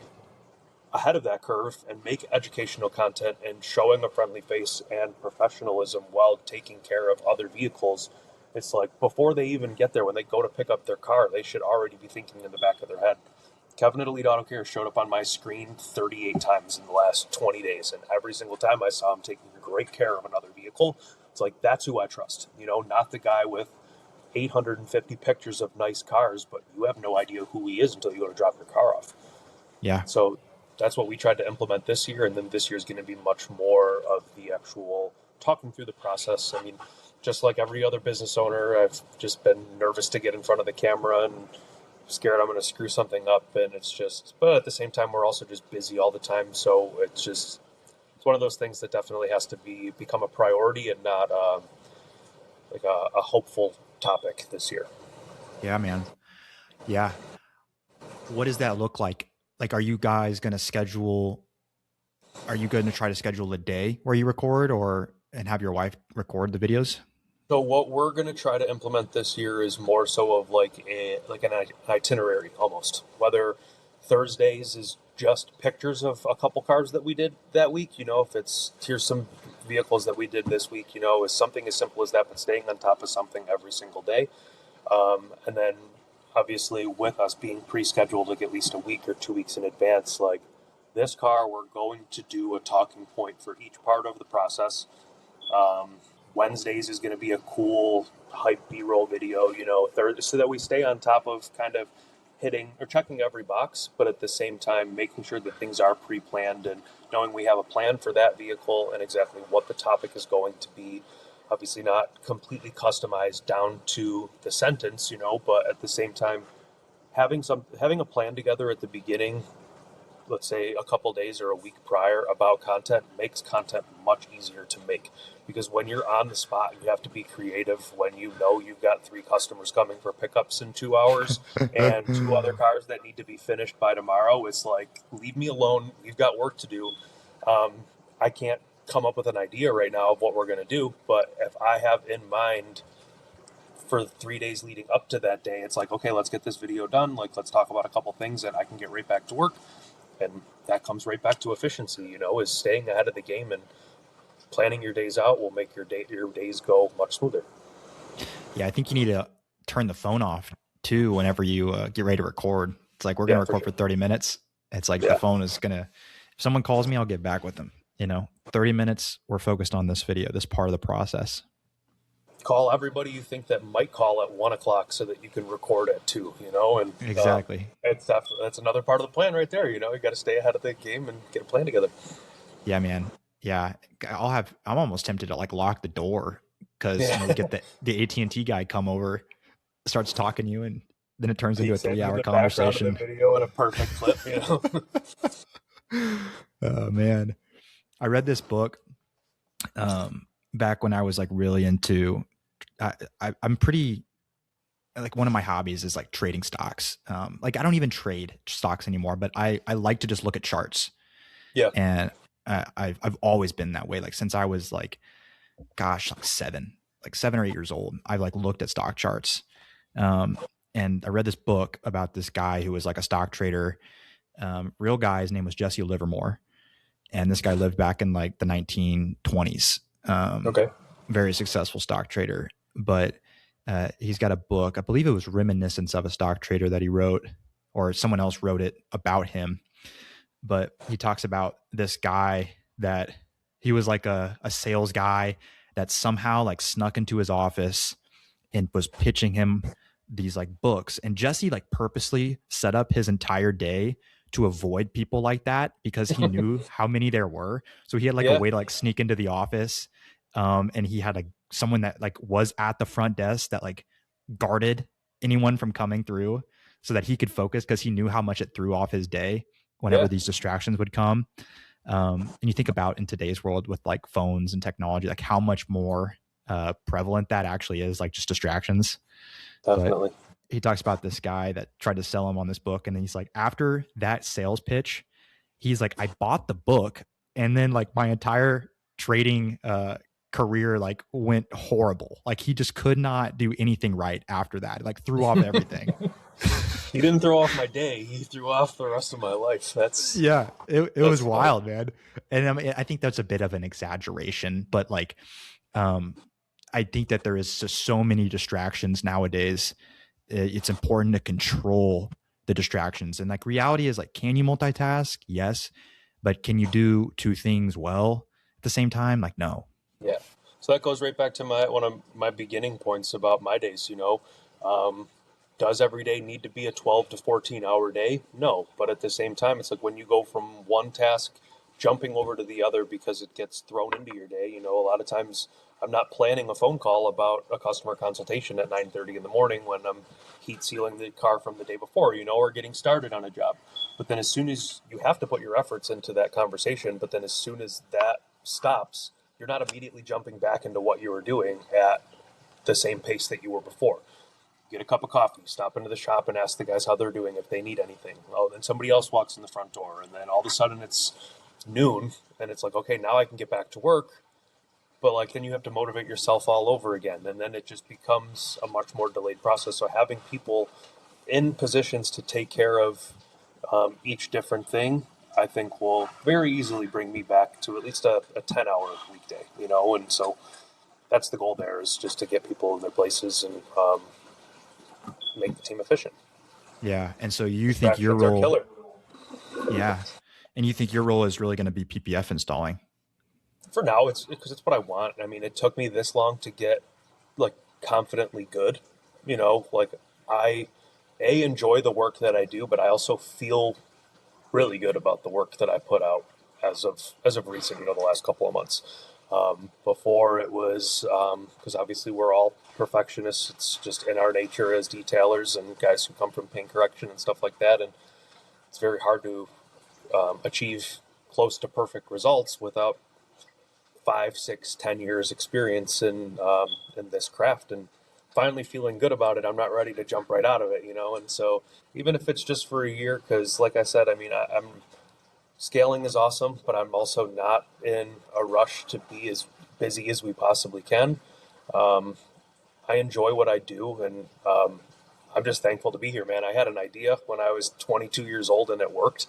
ahead of that curve and make educational content and showing a friendly face and professionalism while taking care of other vehicles, it's like before they even get there, when they go to pick up their car, they should already be thinking in the back of their head, Kevin at Elite Auto Care showed up on my screen 38 times in the last 20 days, and every single time I saw him taking great care of another vehicle. It's like, that's who I trust, not the guy with 850 pictures of nice cars, but you have no idea who he is until you go to drop your car off. Yeah. So that's what we tried to implement this year, and then this year is going to be much more of the actual talking through the process. I mean, just like every other business owner, I've just been nervous to get in front of the camera and scared I'm going to screw something up, and but at the same time, we're also just busy all the time, so it's one of those things that definitely has to become a priority and not like a hopeful topic this year. Yeah, man. Yeah. What does that look like? Like, are you guys going to try to schedule a day where you record and have your wife record the videos? So what we're going to try to implement this year is more so of like an itinerary almost. Whether Thursdays is just pictures of a couple cars that we did that week, if it's here's some vehicles that we did this week, is something as simple as that, but staying on top of something every single day. And then obviously with us being pre-scheduled like at least a week or 2 weeks in advance, like this car, we're going to do a talking point for each part of the process. Wednesdays is going to be a cool hype B-roll video, so that we stay on top of kind of hitting or checking every box, but at the same time making sure that things are pre-planned and knowing we have a plan for that vehicle and exactly what the topic is going to be. Obviously not completely customized down to the sentence, but at the same time having a plan together at the beginning let's say a couple days or a week prior about content makes content much easier to make, because when you're on the spot, you have to be creative. When you know you've got 3 customers coming for pickups in 2 hours and 2 other cars that need to be finished by tomorrow, it's like, leave me alone. We've got work to do. I can't come up with an idea right now of what we're going to do, but if I have in mind for 3 days leading up to that day, it's like, okay, let's get this video done. Like, let's talk about a couple things and I can get right back to work. And that comes right back to efficiency, is staying ahead of the game, and planning your days out will make your days go much smoother. Yeah, I think you need to turn the phone off too whenever you get ready to record. It's like, we're going to record for 30 minutes. It's like the phone is going to, if someone calls me, I'll get back with them. 30 minutes, we're focused on this video, this part of the process. Call everybody you think that might call at 1:00 so that you can record at 2, and Exactly. That's another part of the plan right there. You got to stay ahead of the game and get a plan together. Yeah, man. Yeah. I'm almost tempted to like lock the door because you get the AT&T guy come over, starts talking to you, and then it turns into a 3-hour conversation. Of the video in a perfect clip, Oh man. I read this book back when I was like really into, I'm pretty, like, one of my hobbies is like trading stocks. Like, I don't even trade stocks anymore, but I like to just look at charts. Yeah. And I've always been that way. Like, since I was like 7 or 8 years old, I've like looked at stock charts. And I read this book about this guy who was like a stock trader. Real guy, his name was Jesse Livermore. And this guy lived back in like the 1920s. Okay. Very successful stock trader. But he's got a book, I believe it was Reminiscence of a Stock Trader, that he wrote, or someone else wrote it about him. But he talks about this guy that he was like a sales guy that somehow like snuck into his office and was pitching him these like books. And Jesse like purposely set up his entire day to avoid people like that because he knew how many there were. So he had like a way to like sneak into the office. And he had like someone that like was at the front desk that like guarded anyone from coming through so that he could focus, because he knew how much it threw off his day whenever these distractions would come. And you think about in today's world with like phones and technology, like how much more prevalent that actually is, like just distractions. Definitely. But he talks about this guy that tried to sell him on this book. And then he's like, after that sales pitch, he's like, I bought the book. And then like my entire trading career like went horrible. Like he just could not do anything right after that. Like threw off everything. He didn't throw off my day. He threw off the rest of my life. It was wild, man. And I mean, I think that's a bit of an exaggeration, but like, I think that there is just so many distractions nowadays. It's important to control the distractions. And like reality is like, can you multitask? Yes. But can you do two things well at the same time? Like, no. Yeah. So that goes right back to one of my beginning points about my days, does every day need to be a 12 to 14 hour day? No. But at the same time, it's like when you go from one task jumping over to the other because it gets thrown into your day, a lot of times I'm not planning a phone call about a customer consultation at 9:30 in the morning when I'm heat sealing the car from the day before, or getting started on a job. But then as soon as you have to put your efforts into that conversation, but then as soon as that stops, you're not immediately jumping back into what you were doing at the same pace that you were before. Get a cup of coffee, stop into the shop and ask the guys how they're doing, if they need anything. Oh, then somebody else walks in the front door, and then all of a sudden it's noon, and it's like, okay, now I can get back to work. But like then you have to motivate yourself all over again, and then it just becomes a much more delayed process. So having people in positions to take care of each different thing, I think will very easily bring me back to at least a 10-hour weekday, and so that's the goal there, is just to get people in their places and make the team efficient. Yeah. And so you think your role, killer. Yeah. And you think your role is really going to be PPF installing? For now, it's because it's what I want. I mean, it took me this long to get like confidently good, like I enjoy the work that I do, but I also feel really good about the work that I put out as of recent, the last couple of months. Before it was, because obviously we're all perfectionists. It's just in our nature as detailers and guys who come from paint correction and stuff like that. And it's very hard to achieve close to perfect results without 5, 6, 10 years experience in this craft, and finally feeling good about it. I'm not ready to jump right out of it, and so even if it's just for a year, because like I said, I mean, I'm scaling is awesome, but I'm also not in a rush to be as busy as we possibly can. um, I enjoy what I do, and I'm just thankful to be here, man. I had an idea when I was 22 years old, and it worked.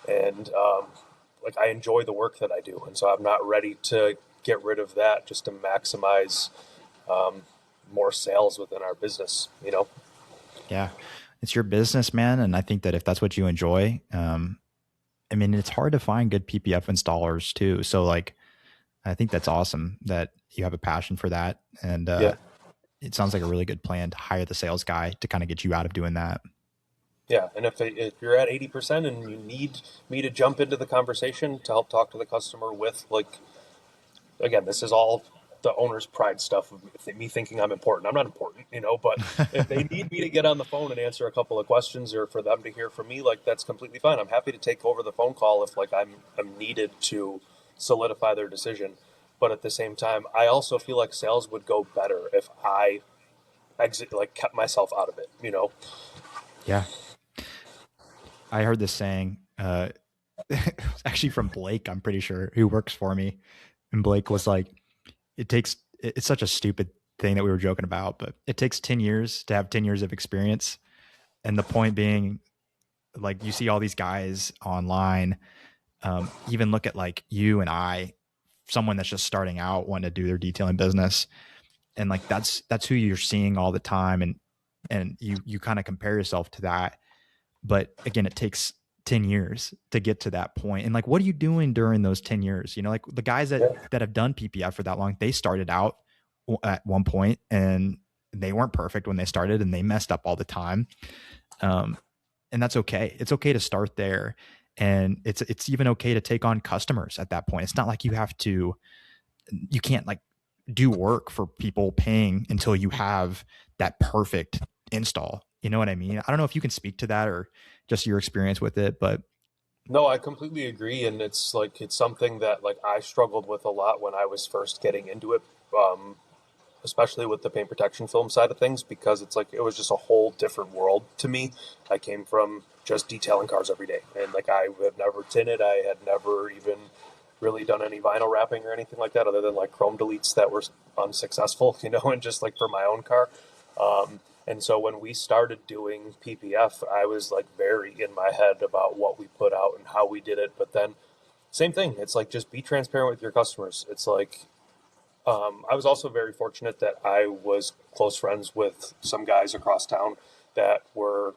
And like, I enjoy the work that I do, and so I'm not ready to get rid of that just to maximize more sales within our business. Yeah. It's your business, man. And I think that if that's what you enjoy, I mean, it's hard to find good PPF installers too. So like, I think that's awesome that you have a passion for that. And Yeah, it sounds like a really good plan to hire the sales guy to kind of get you out of doing that. yeah. And if you're at 80% and you need me to jump into the conversation to help talk to the customer with, like, again, this is all the owner's pride stuff of me thinking I'm important. I'm not important, but if they need me to get on the phone and answer a couple of questions, or for them to hear from me, like, that's completely fine. I'm happy to take over the phone call if, like, I'm needed to solidify their decision. But at the same time, I also feel like sales would go better if I kept myself out of it. Yeah. I heard this saying, actually from Blake, I'm pretty sure, who works for me. And Blake was like, it's such a stupid thing that we were joking about, but it takes 10 years to have 10 years of experience. And the point being, like, you see all these guys online, even look at like you and I, someone that's just starting out wanting to do their detailing business. And like, that's who you're seeing all the time. And you kind of compare yourself to that. But again, it takes 10 years to get to that point. And like, what are you doing during those 10 years? Like the guys Yeah. that have done PPF for that long, they started out at one point and they weren't perfect when they started and they messed up all the time. Um, and that's okay. It's okay to start there. And it's even okay to take on customers at that point. It's not like you can't like do work for people paying until you have that perfect install. You know what I mean? I don't know if you can speak to that or just your experience with it, but No, I completely agree, and it's something that, like, I struggled with a lot when I was first getting into it. Especially with the paint protection film side of things, because it's like it was just a whole different world to me. I came from just detailing cars every day, and like, I had never tinted, I had never even really done any vinyl wrapping or anything like that, other than like chrome deletes that were unsuccessful, and just like for my own car. And so when we started doing PPF, I was like very in my head about what we put out and how we did it. But then, same thing. It's like, just be transparent with your customers. It's like, I was also very fortunate that I was close friends with some guys across town that were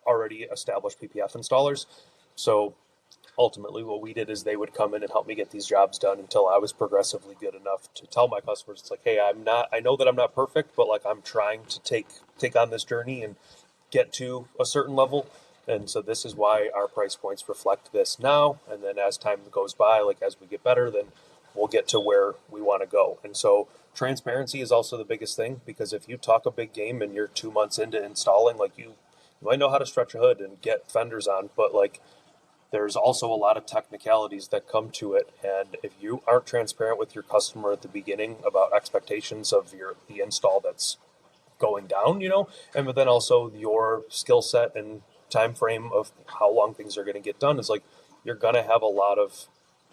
already established PPF installers. So ultimately, what we did is they would come in and help me get these jobs done until I was progressively good enough to tell my customers, it's like, hey, I know that I'm not perfect, but like, I'm trying to take on this journey and get to a certain level. And so this is why our price points reflect this now. And then as time goes by, like, as we get better, then we'll get to where we want to go. And so transparency is also the biggest thing, because if you talk a big game and you're 2 months into installing, like, you might know how to stretch a hood and get fenders on, but like, there's also a lot of technicalities that come to it. And if you aren't transparent with your customer at the beginning about expectations of the install that's going down, and then also your skill set and time frame of how long things are going to get done, is like, you're going to have a lot of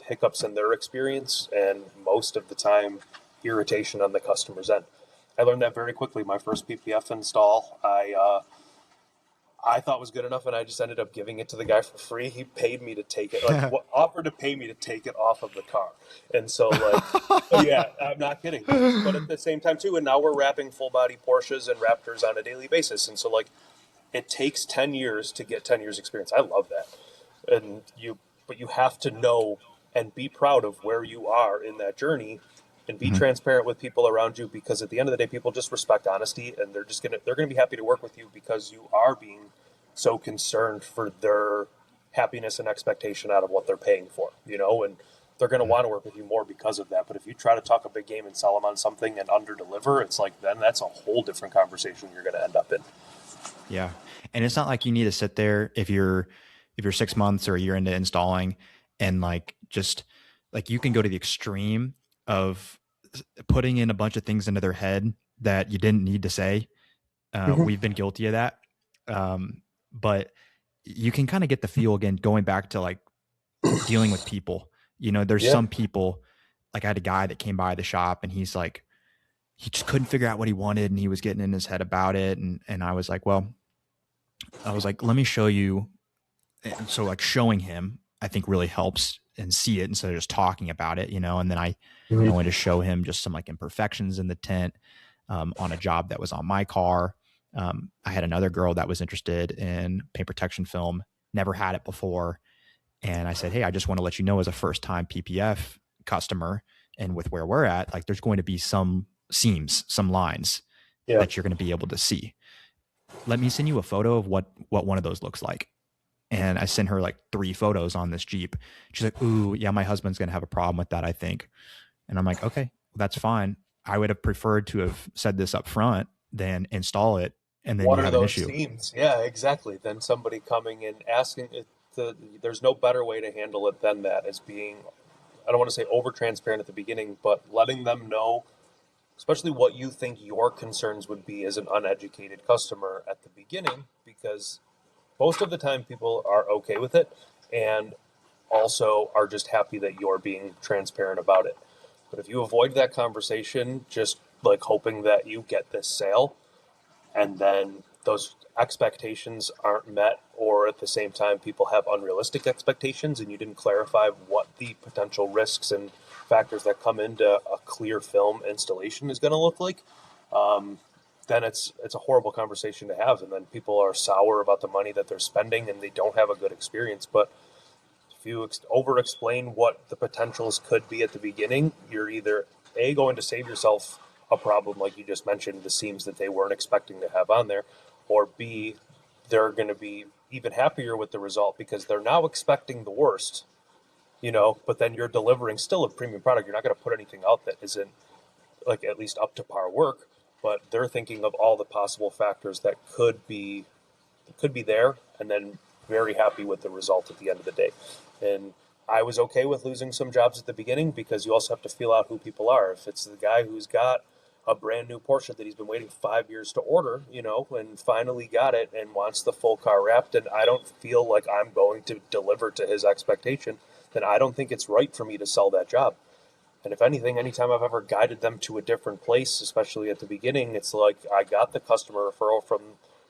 hiccups in their experience, and most of the time irritation on the customer's end. I learned that very quickly. My first PPF install, I thought was good enough, and I just ended up giving it to the guy for free. He paid me to take it, like, offered to pay me to take it off of the car. And so, like, yeah, I'm not kidding. But at the same time too, and now we're wrapping full body Porsches and Raptors on a daily basis. And so, like, it takes 10 years to get 10 years experience. I love that. But you have to know and be proud of where you are in that journey, and be Mhm. transparent with people around you, because at the end of the day, people just respect honesty, and they're gonna be happy to work with you because you are being so concerned for their happiness and expectation out of what they're paying for, and they're going to want to work with you more because of that. But if you try to talk a big game and sell them on something and under deliver, it's like, then that's a whole different conversation you're going to end up in. Yeah. And it's not like you need to sit there if you're 6 months or a year into installing, and like just like you can go to the extreme of putting in a bunch of things into their head that you didn't need to say. Hmm. We've been guilty of that. But you can kind of get the feel again, going back to like dealing with people. There's Yeah. some people, like I had a guy that came by the shop and he's like, he just couldn't figure out what he wanted and he was getting in his head about it. And I was like, let me show you. And so like showing him, I think really helps and see it instead of just talking about it, and then I Hmm. wanted to show him just some like imperfections in the tent on a job that was on my car. I had another girl that was interested in paint protection film, never had it before. And I said, hey, I just want to let you know as a first time PPF customer, and with where we're at, like there's going to be some seams, some lines Yeah. that you're going to be able to see. Let me send you a photo of what one of those looks like. And I sent her like 3 photos on this Jeep. She's like, ooh, yeah, my husband's going to have a problem with that, I think. And I'm like, okay, well, that's fine. I would have preferred to have said this up front than install it and then What you are have an those issue. themes? Yeah, exactly. Then somebody coming and asking it. There's no better way to handle it than that, as being, I don't want to say over transparent at the beginning, but letting them know, especially what you think your concerns would be as an uneducated customer at the beginning, because most of the time people are okay with it and also are just happy that you're being transparent about it. But if you avoid that conversation, just like hoping that you get this sale, and then those expectations aren't met, or at the same time people have unrealistic expectations and you didn't clarify what the potential risks and factors that come into a clear film installation is going to look like, then it's a horrible conversation to have, and then people are sour about the money that they're spending and they don't have a good experience. But if you over explain what the potentials could be at the beginning, you're either A, going to save yourself a problem, like you just mentioned, the seams that they weren't expecting to have on there, or B, they're going to be even happier with the result because they're now expecting the worst, but then you're delivering still a premium product. You're not going to put anything out that isn't like at least up to par work, but they're thinking of all the possible factors that could be there, and then very happy with the result at the end of the day. And I was okay with losing some jobs at the beginning because you also have to feel out who people are. If it's the guy who's got a brand new Porsche that he's been waiting 5 years to order, and finally got it and wants the full car wrapped, and I don't feel like I'm going to deliver to his expectation, then I don't think it's right for me to sell that job. And if anything, anytime I've ever guided them to a different place, especially at the beginning, it's like I got the customer referral from,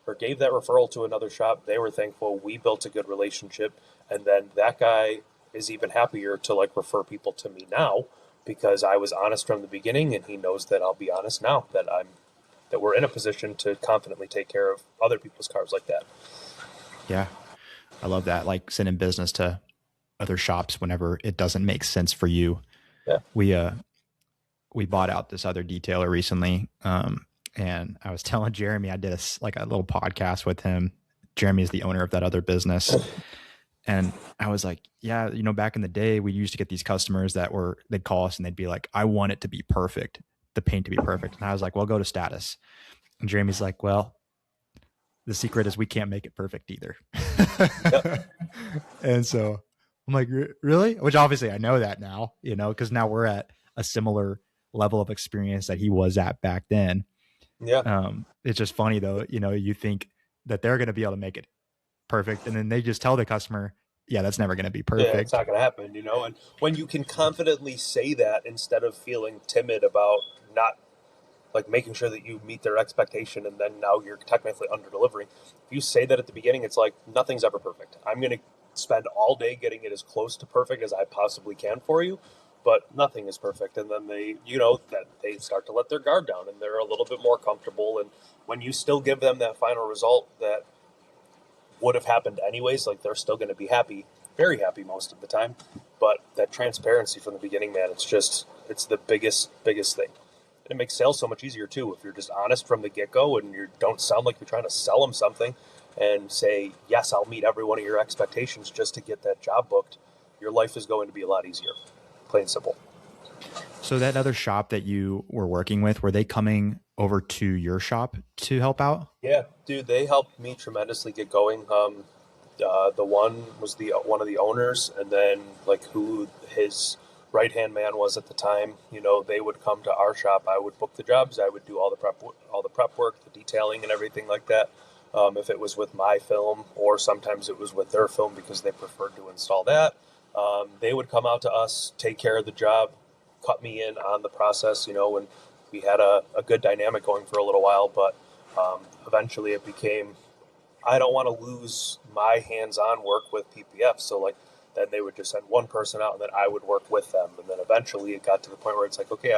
or gave that referral to another shop. They were thankful. We built a good relationship. And then that guy is even happier to like refer people to me now because I was honest from the beginning and he knows that I'll be honest now, that we're in a position to confidently take care of other people's cars like that. Yeah. I love that. Like sending business to other shops whenever it doesn't make sense for you. Yeah. We, uh, we bought out this other detailer recently. And I was telling Jeremy, I did like a little podcast with him. Jeremy is the owner of that other business. And I was like, yeah, back in the day, we used to get these customers they'd call us and they'd be like, I want it to be perfect, the paint to be perfect. And I was like, well, go to status. And Jeremy's like, well, the secret is we can't make it perfect either. Yep. And so I'm like, really? Which obviously I know that now, because now we're at a similar level of experience that he was at back then. Yeah. It's just funny though, you think that they're going to be able to make it perfect. And then they just tell the customer, yeah, that's never going to be Yeah, it's perfect. not going to happen. And when you can confidently say that instead of feeling timid about not like making sure that you meet their expectation and then now you're technically under delivering. If you say that at the beginning, it's like nothing's ever perfect. I'm going to spend all day getting it as close to perfect as I possibly can for you, but nothing is perfect. And then that they start to let their guard down and they're a little bit more comfortable. And when you still give them that final result that would have happened anyways, like they're still going to be happy, very happy most of the time. But that transparency from the beginning, man, it's the biggest thing. And it makes sales so much easier too if you're just honest from the get go and you don't sound like you're trying to sell them something and say, yes, I'll meet every one of your expectations just to get that job booked. Your life is going to be a lot easier. Plain and simple. So that other shop that you were working with, were they coming over to your shop to help out? Yeah, dude, they helped me tremendously get going. The one was the one of the owners, and then like who his right hand man was at the time. They would come to our shop. I would book the jobs. I would do all the prep work, the detailing, and everything like that. If it was with my film, or sometimes it was with their film because they preferred to install that, they would come out to us, take care of the job, cut me in on the process. And we had a good dynamic going for a little while, but eventually it became, I don't want to lose my hands-on work with PPF. So like then they would just send one person out and then I would work with them. And then eventually it got to the point where it's like, okay,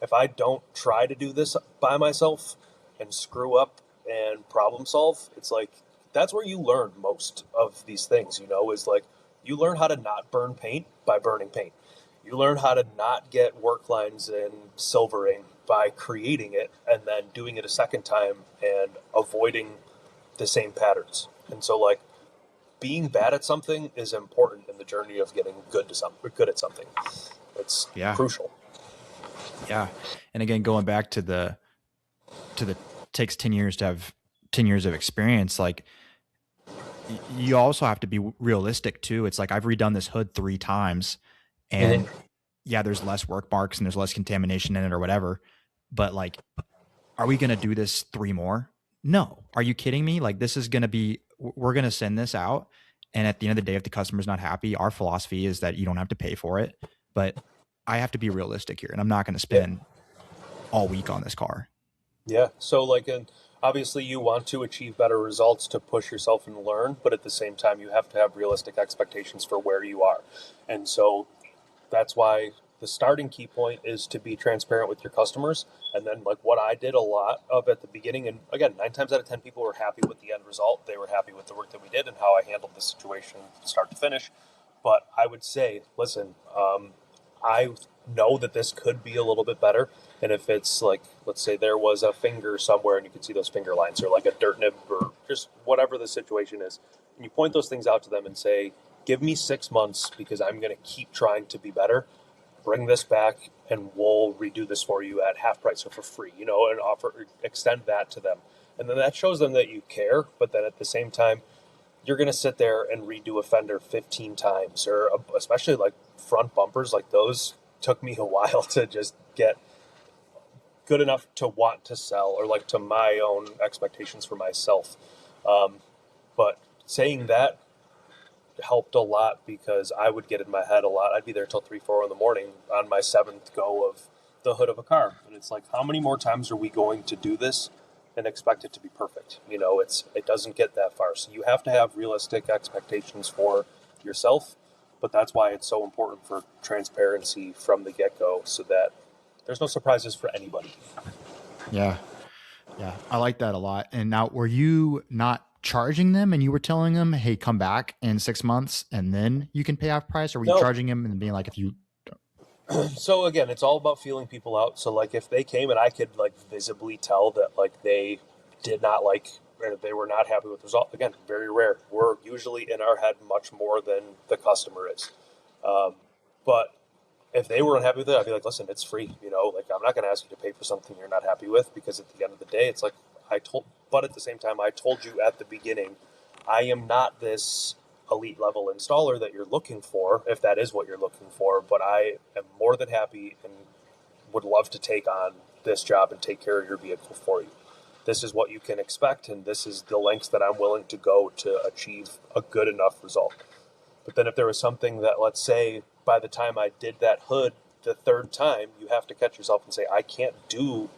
if I don't try to do this by myself and screw up and problem solve, it's like, that's where you learn most of these things, is like, you learn how to not burn paint by burning paint. You learn how to not get work lines and silvering by creating it and then doing it a second time and avoiding the same patterns. And so like being bad at something is important in the journey of getting good at something. It's Yeah. crucial. Yeah. And again, going back to the takes 10 years to have 10 years of experience, like you also have to be realistic too. It's like I've redone this hood 3 times and yeah, there's less work marks and there's less contamination in it or whatever. But like, are we going to do this 3 more? No. Are you kidding me? Like this is going to be, we're going to send this out. And at the end of the day, if the customer's not happy, our philosophy is that you don't have to pay for it. But I have to be realistic here and I'm not going to spend all week on this car. Yeah. So like, and obviously you want to achieve better results to push yourself and learn, but at the same time, you have to have realistic expectations for where you are. And so that's why the starting key point is to be transparent with your customers. And then like what I did a lot of at the beginning, and again, 9 times out of 10 people were happy with the end result. They were happy with the work that we did and how I handled the situation start to finish. But I would say, listen, I know that this could be a little bit better. And if it's like, let's say there was a finger somewhere and you can see those finger lines, or like a dirt nib, or just whatever the situation is, and you point those things out to them and say, give me 6 months because I'm going to keep trying to be better. Bring this back and we'll redo this for you at half price or for free, and extend that to them. And then that shows them that you care, but then at the same time, you're going to sit there and redo a fender 15 times, or especially like front bumpers, like those took me a while to just get good enough to want to sell, or like to my own expectations for myself. But saying that helped a lot because I would get in my head a lot. I'd be there till 3, 4 in the morning on my 7th go of the hood of a car. And it's like, how many more times are we going to do this and expect it to be perfect? It doesn't get that far. So you have to have realistic expectations for yourself. But that's why it's so important for transparency from the get-go, so that there's no surprises for anybody. Yeah. Yeah. I like that a lot. And now, were you not charging them and you were telling them, hey, come back in 6 months and then you can pay half price? Or were you No. charging them and being like, if you. So again, it's all about feeling people out. So like if they came and I could like visibly tell that like they did not like, or they were not happy with the result, again, very rare. We're usually in our head much more than the customer is. But if they weren't happy with it, I'd be like, listen, it's free. Like I'm not going to ask you to pay for something you're not happy with, because at the end of the day, it's like but at the same time, I told you at the beginning, I am not this elite level installer that you're looking for, if that is what you're looking for, but I am more than happy and would love to take on this job and take care of your vehicle for you. This is what you can expect, and this is the lengths that I'm willing to go to achieve a good enough result. But then if there was something that, let's say, by the time I did that hood the 3rd time, you have to catch yourself and say, I can't do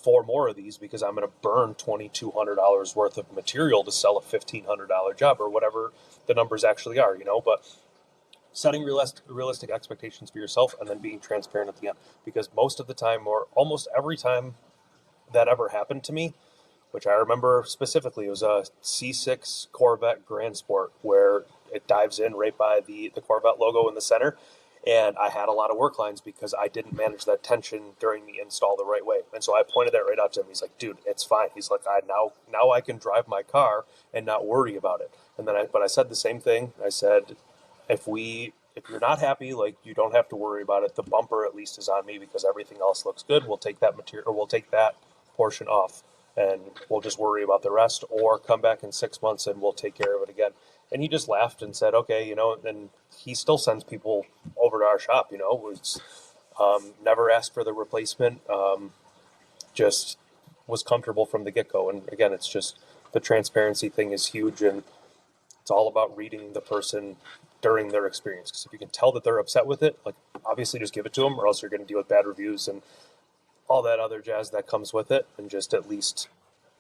4 more of these because I'm going to burn $2,200 worth of material to sell a $1,500 job, or whatever the numbers actually are, But setting realistic expectations for yourself and then being transparent at the end. Because most of the time, or almost every time that ever happened to me, which I remember specifically, it was a C6 Corvette Grand Sport, where it dives in right by the Corvette logo in the center. And I had a lot of work lines because I didn't manage that tension during the install the right way. And so I pointed that right out to him. He's like, dude, it's fine. He's like, now I can drive my car and not worry about it. And then I said the same thing. I said, if you're not happy, like, you don't have to worry about it. The bumper at least is on me because everything else looks good. We'll take that material, or we'll take that portion off. and we'll just worry about the rest, or come back in 6 months and we'll take care of it again. And he just laughed and said, okay, and he still sends people over to our shop, it's, never asked for the replacement, just was comfortable from the get-go. And again, it's just the transparency thing is huge, and it's all about reading the person during their experience. Because if you can tell that they're upset with it, like obviously just give it to them, or else you're going to deal with bad reviews and all that other jazz that comes with it, and just at least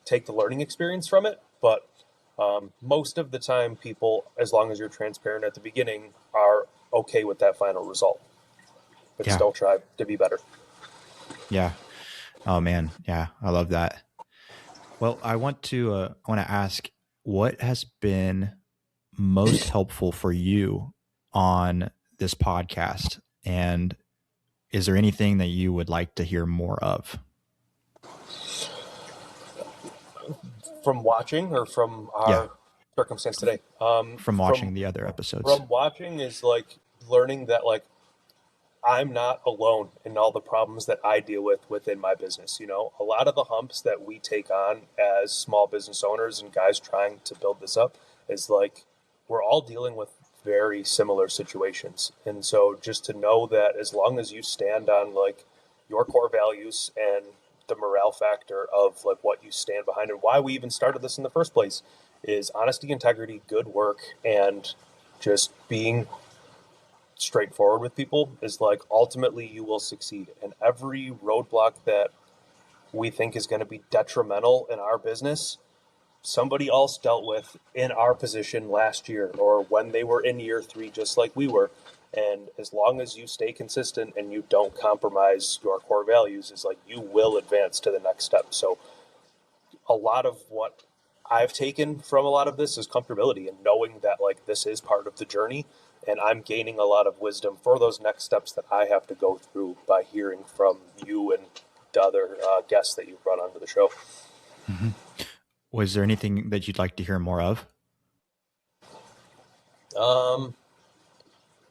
take the learning experience from it. But most of the time, people, as long as you're transparent at the beginning, are okay with that final result, but still try to be better. Yeah. Oh man. Yeah. I love that. Well, I want to ask, what has been most helpful for you on this podcast? And is there anything that you would like to hear more of? From watching, or from our circumstance today? From watching the other episodes. From watching is like learning that like I'm not alone in all the problems that I deal with within my business. A lot of the humps that we take on as small business owners and guys trying to build this up is like we're all dealing with very similar situations. And so just to know that as long as you stand on like your core values and the morale factor of like what you stand behind and why we even started this in the first place is honesty, integrity, good work, and just being straightforward with people, is like ultimately you will succeed. And every roadblock that we think is going to be detrimental in our business, somebody else dealt with in our position last year or when they were in year 3, just like we were. And as long as you stay consistent and you don't compromise your core values, is like you will advance to the next step. So a lot of what I've taken from a lot of this is comfortability and knowing that like this is part of the journey, and I'm gaining a lot of wisdom for those next steps that I have to go through by hearing from you and the other guests that you've brought onto the show. Mm-hmm. Was there anything that you'd like to hear more of?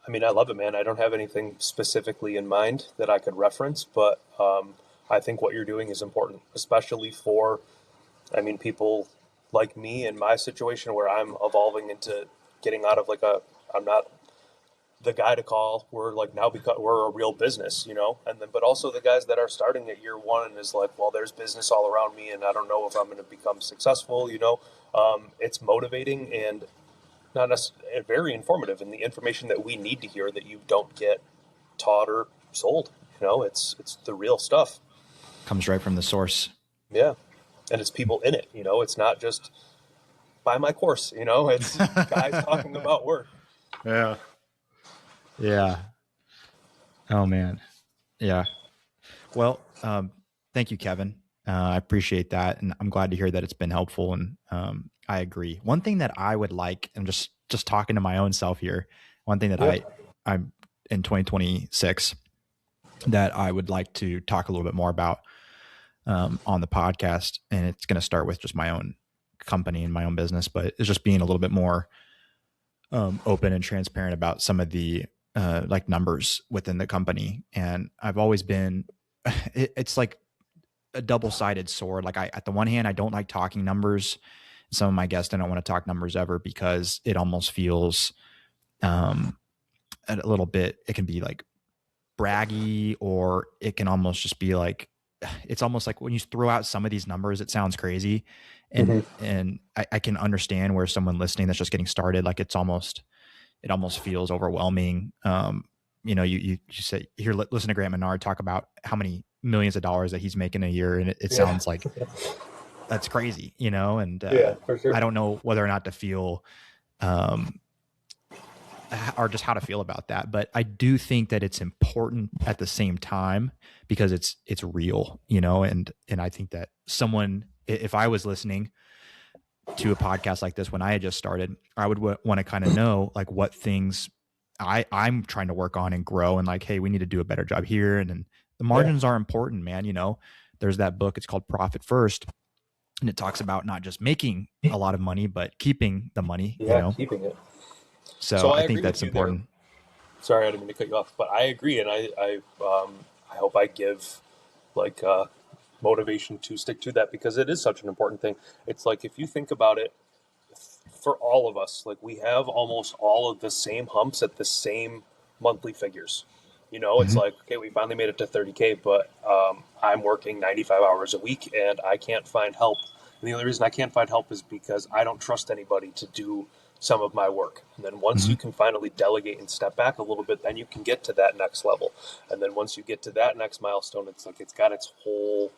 I mean, I love it, man. I don't have anything specifically in mind that I could reference, but I think what you're doing is important, especially for, people like me in my situation where I'm evolving into getting out of like I'm not the guy to call. We're like now because we're a real business, and then, but also the guys that are starting at year 1 and is like, well, there's business all around me and I don't know if I'm going to become successful, it's motivating and not necessarily very informative, and the information that we need to hear that you don't get taught or sold, it's the real stuff. Comes right from the source. Yeah. And it's people in it, it's not just buy my course, it's guys talking about work. Yeah. Yeah. Oh man. Yeah. Well, thank you, Kevin. I appreciate that. And I'm glad to hear that it's been helpful. And I agree. One thing that I would like, and just talking to my own self here, one thing that I'm in 2026 that I would like to talk a little bit more about on the podcast. And it's going to start with just my own company and my own business, but it's just being a little bit more open and transparent about some of the like numbers within the company. And I've always been, it's like a double-sided sword. Like at the one hand, I don't like talking numbers. Some of my guests, I don't want to talk numbers ever because it almost feels a little bit, it can be like braggy, or it can almost just be like, it's almost like when you throw out some of these numbers, it sounds crazy. And, and I can understand where someone listening that's just getting started, like it almost feels overwhelming. You say, here, listen to Grant Menard talk about how many millions of dollars that he's making a year. And it sounds like that's crazy, and for sure. I don't know whether or not to feel, or just how to feel about that. But I do think that it's important at the same time because it's real, and I think that someone, if I was listening to a podcast like this when I had just started, I would want to kind of know like what things I'm trying to work on and grow, and like, hey, we need to do a better job here. And the margins are important, man. There's that book, it's called Profit First. And it talks about not just making a lot of money, but keeping the money, keeping it. So I think that's important. Sorry, I didn't mean to cut you off, but I agree. And I hope I give like, motivation to stick to that because it is such an important thing. It's like if you think about it, for all of us, like we have almost all of the same humps at the same monthly figures. It's Mhm. like, okay, we finally made it to 30K, but I'm working 95 hours a week and I can't find help. And the only reason I can't find help is because I don't trust anybody to do some of my work. And then once Mhm. you can finally delegate and step back a little bit, then you can get to that next level. And then once you get to that next milestone, it's like it's got its whole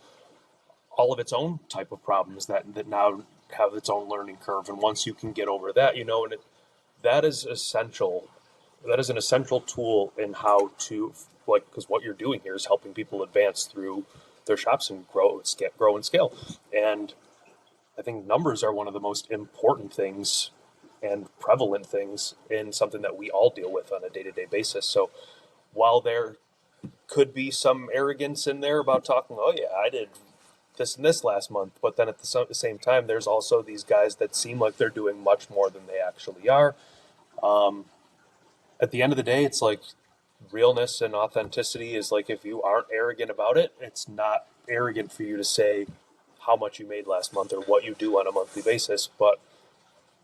all of its own type of problems that now have its own learning curve. And once you can get over that, that is essential. That is an essential tool in how to like because what you're doing here is helping people advance through their shops and grow and scale. And I think numbers are one of the most important things and prevalent things in something that we all deal with on a day-to-day basis. So while there could be some arrogance in there about talking, oh yeah, I did this and this last month, but then at the same time, there's also these guys that seem like they're doing much more than they actually are. Um, at the end of the day, it's like realness and authenticity is like if you aren't arrogant about it, it's not arrogant for you to say how much you made last month or what you do on a monthly basis. But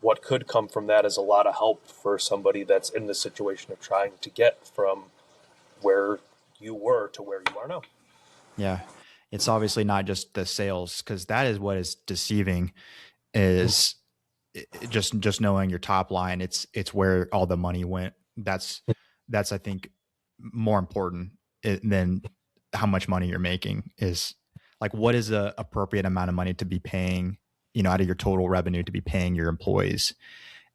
what could come from that is a lot of help for somebody that's in the situation of trying to get from where you were to where you are now. Yeah. It's obviously not just the sales because that is what is deceiving is just knowing your top line. It's where all the money went. That's I think more important than how much money you're making is like what is the appropriate amount of money to be paying, out of your total revenue to be paying your employees.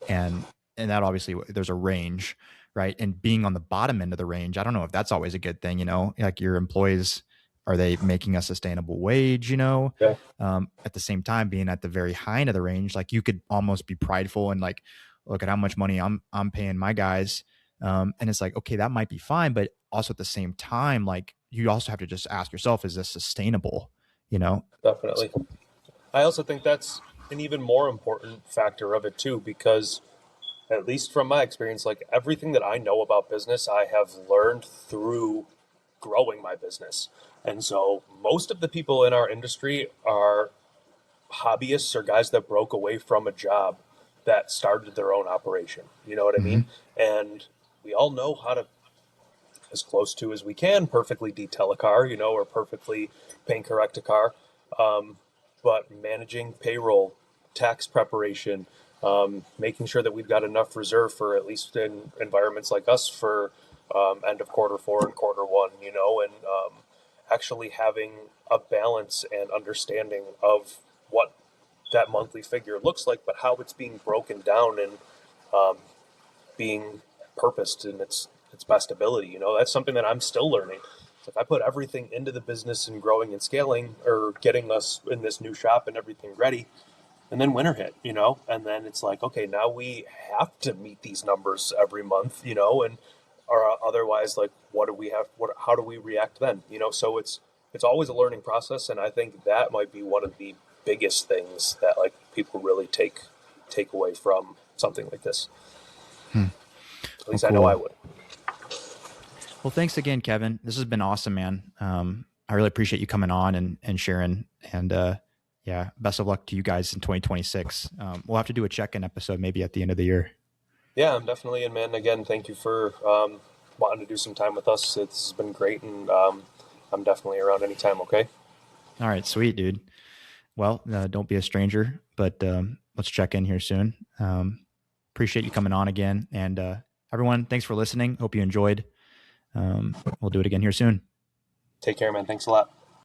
And that obviously there's a range, right? And being on the bottom end of the range, I don't know if that's always a good thing, like your employees, are they making a sustainable wage, Yeah, at the same time being at the very high end of the range, like you could almost be prideful and like look at how much money I'm paying my guys. And it's like, okay, that might be fine, but also at the same time, like you also have to just ask yourself, is this sustainable? You know? definitely. I also think that's an even more important factor of it too, because at least from my experience, like everything that I know about business, I have learned through growing my business. And so most of the people in our industry are hobbyists or guys that broke away from a job that started their own operation. You know what I Mm-hmm. mean? And we all know how to, as close to as we can, perfectly detail a car, or perfectly paint correct a car. Um, but managing payroll, tax preparation, making sure that we've got enough reserve for at least in environments like us for end of quarter four and quarter one, and actually having a balance and understanding of what that monthly figure looks like, but how it's being broken down and um, being purposed in its best ability. That's something that I'm still learning. So if I put everything into the business and growing and scaling, or getting us in this new shop and everything ready, and then winter hit, and then it's like, okay, now we have to meet these numbers every month, and or otherwise, like, what do we have? How do we react then? So it's always a learning process, and I think that might be one of the biggest things that like people really take away from something like this. Hmm. At Well, least I know I cool. would. Well, thanks again, Kevin. This has been awesome, man. I really appreciate you coming on and sharing. And yeah, best of luck to you guys in 2026. We'll have to do a check-in episode maybe at the end of the year. Yeah, I'm definitely in, man. Again, thank you for wanting to do some time with us. It's been great, and I'm definitely around anytime. Okay. All right, sweet, dude. Well, don't be a stranger, but let's check in here soon. Appreciate you coming on again. And everyone, thanks for listening. Hope you enjoyed. We'll do it again here soon. Take care, man. Thanks a lot.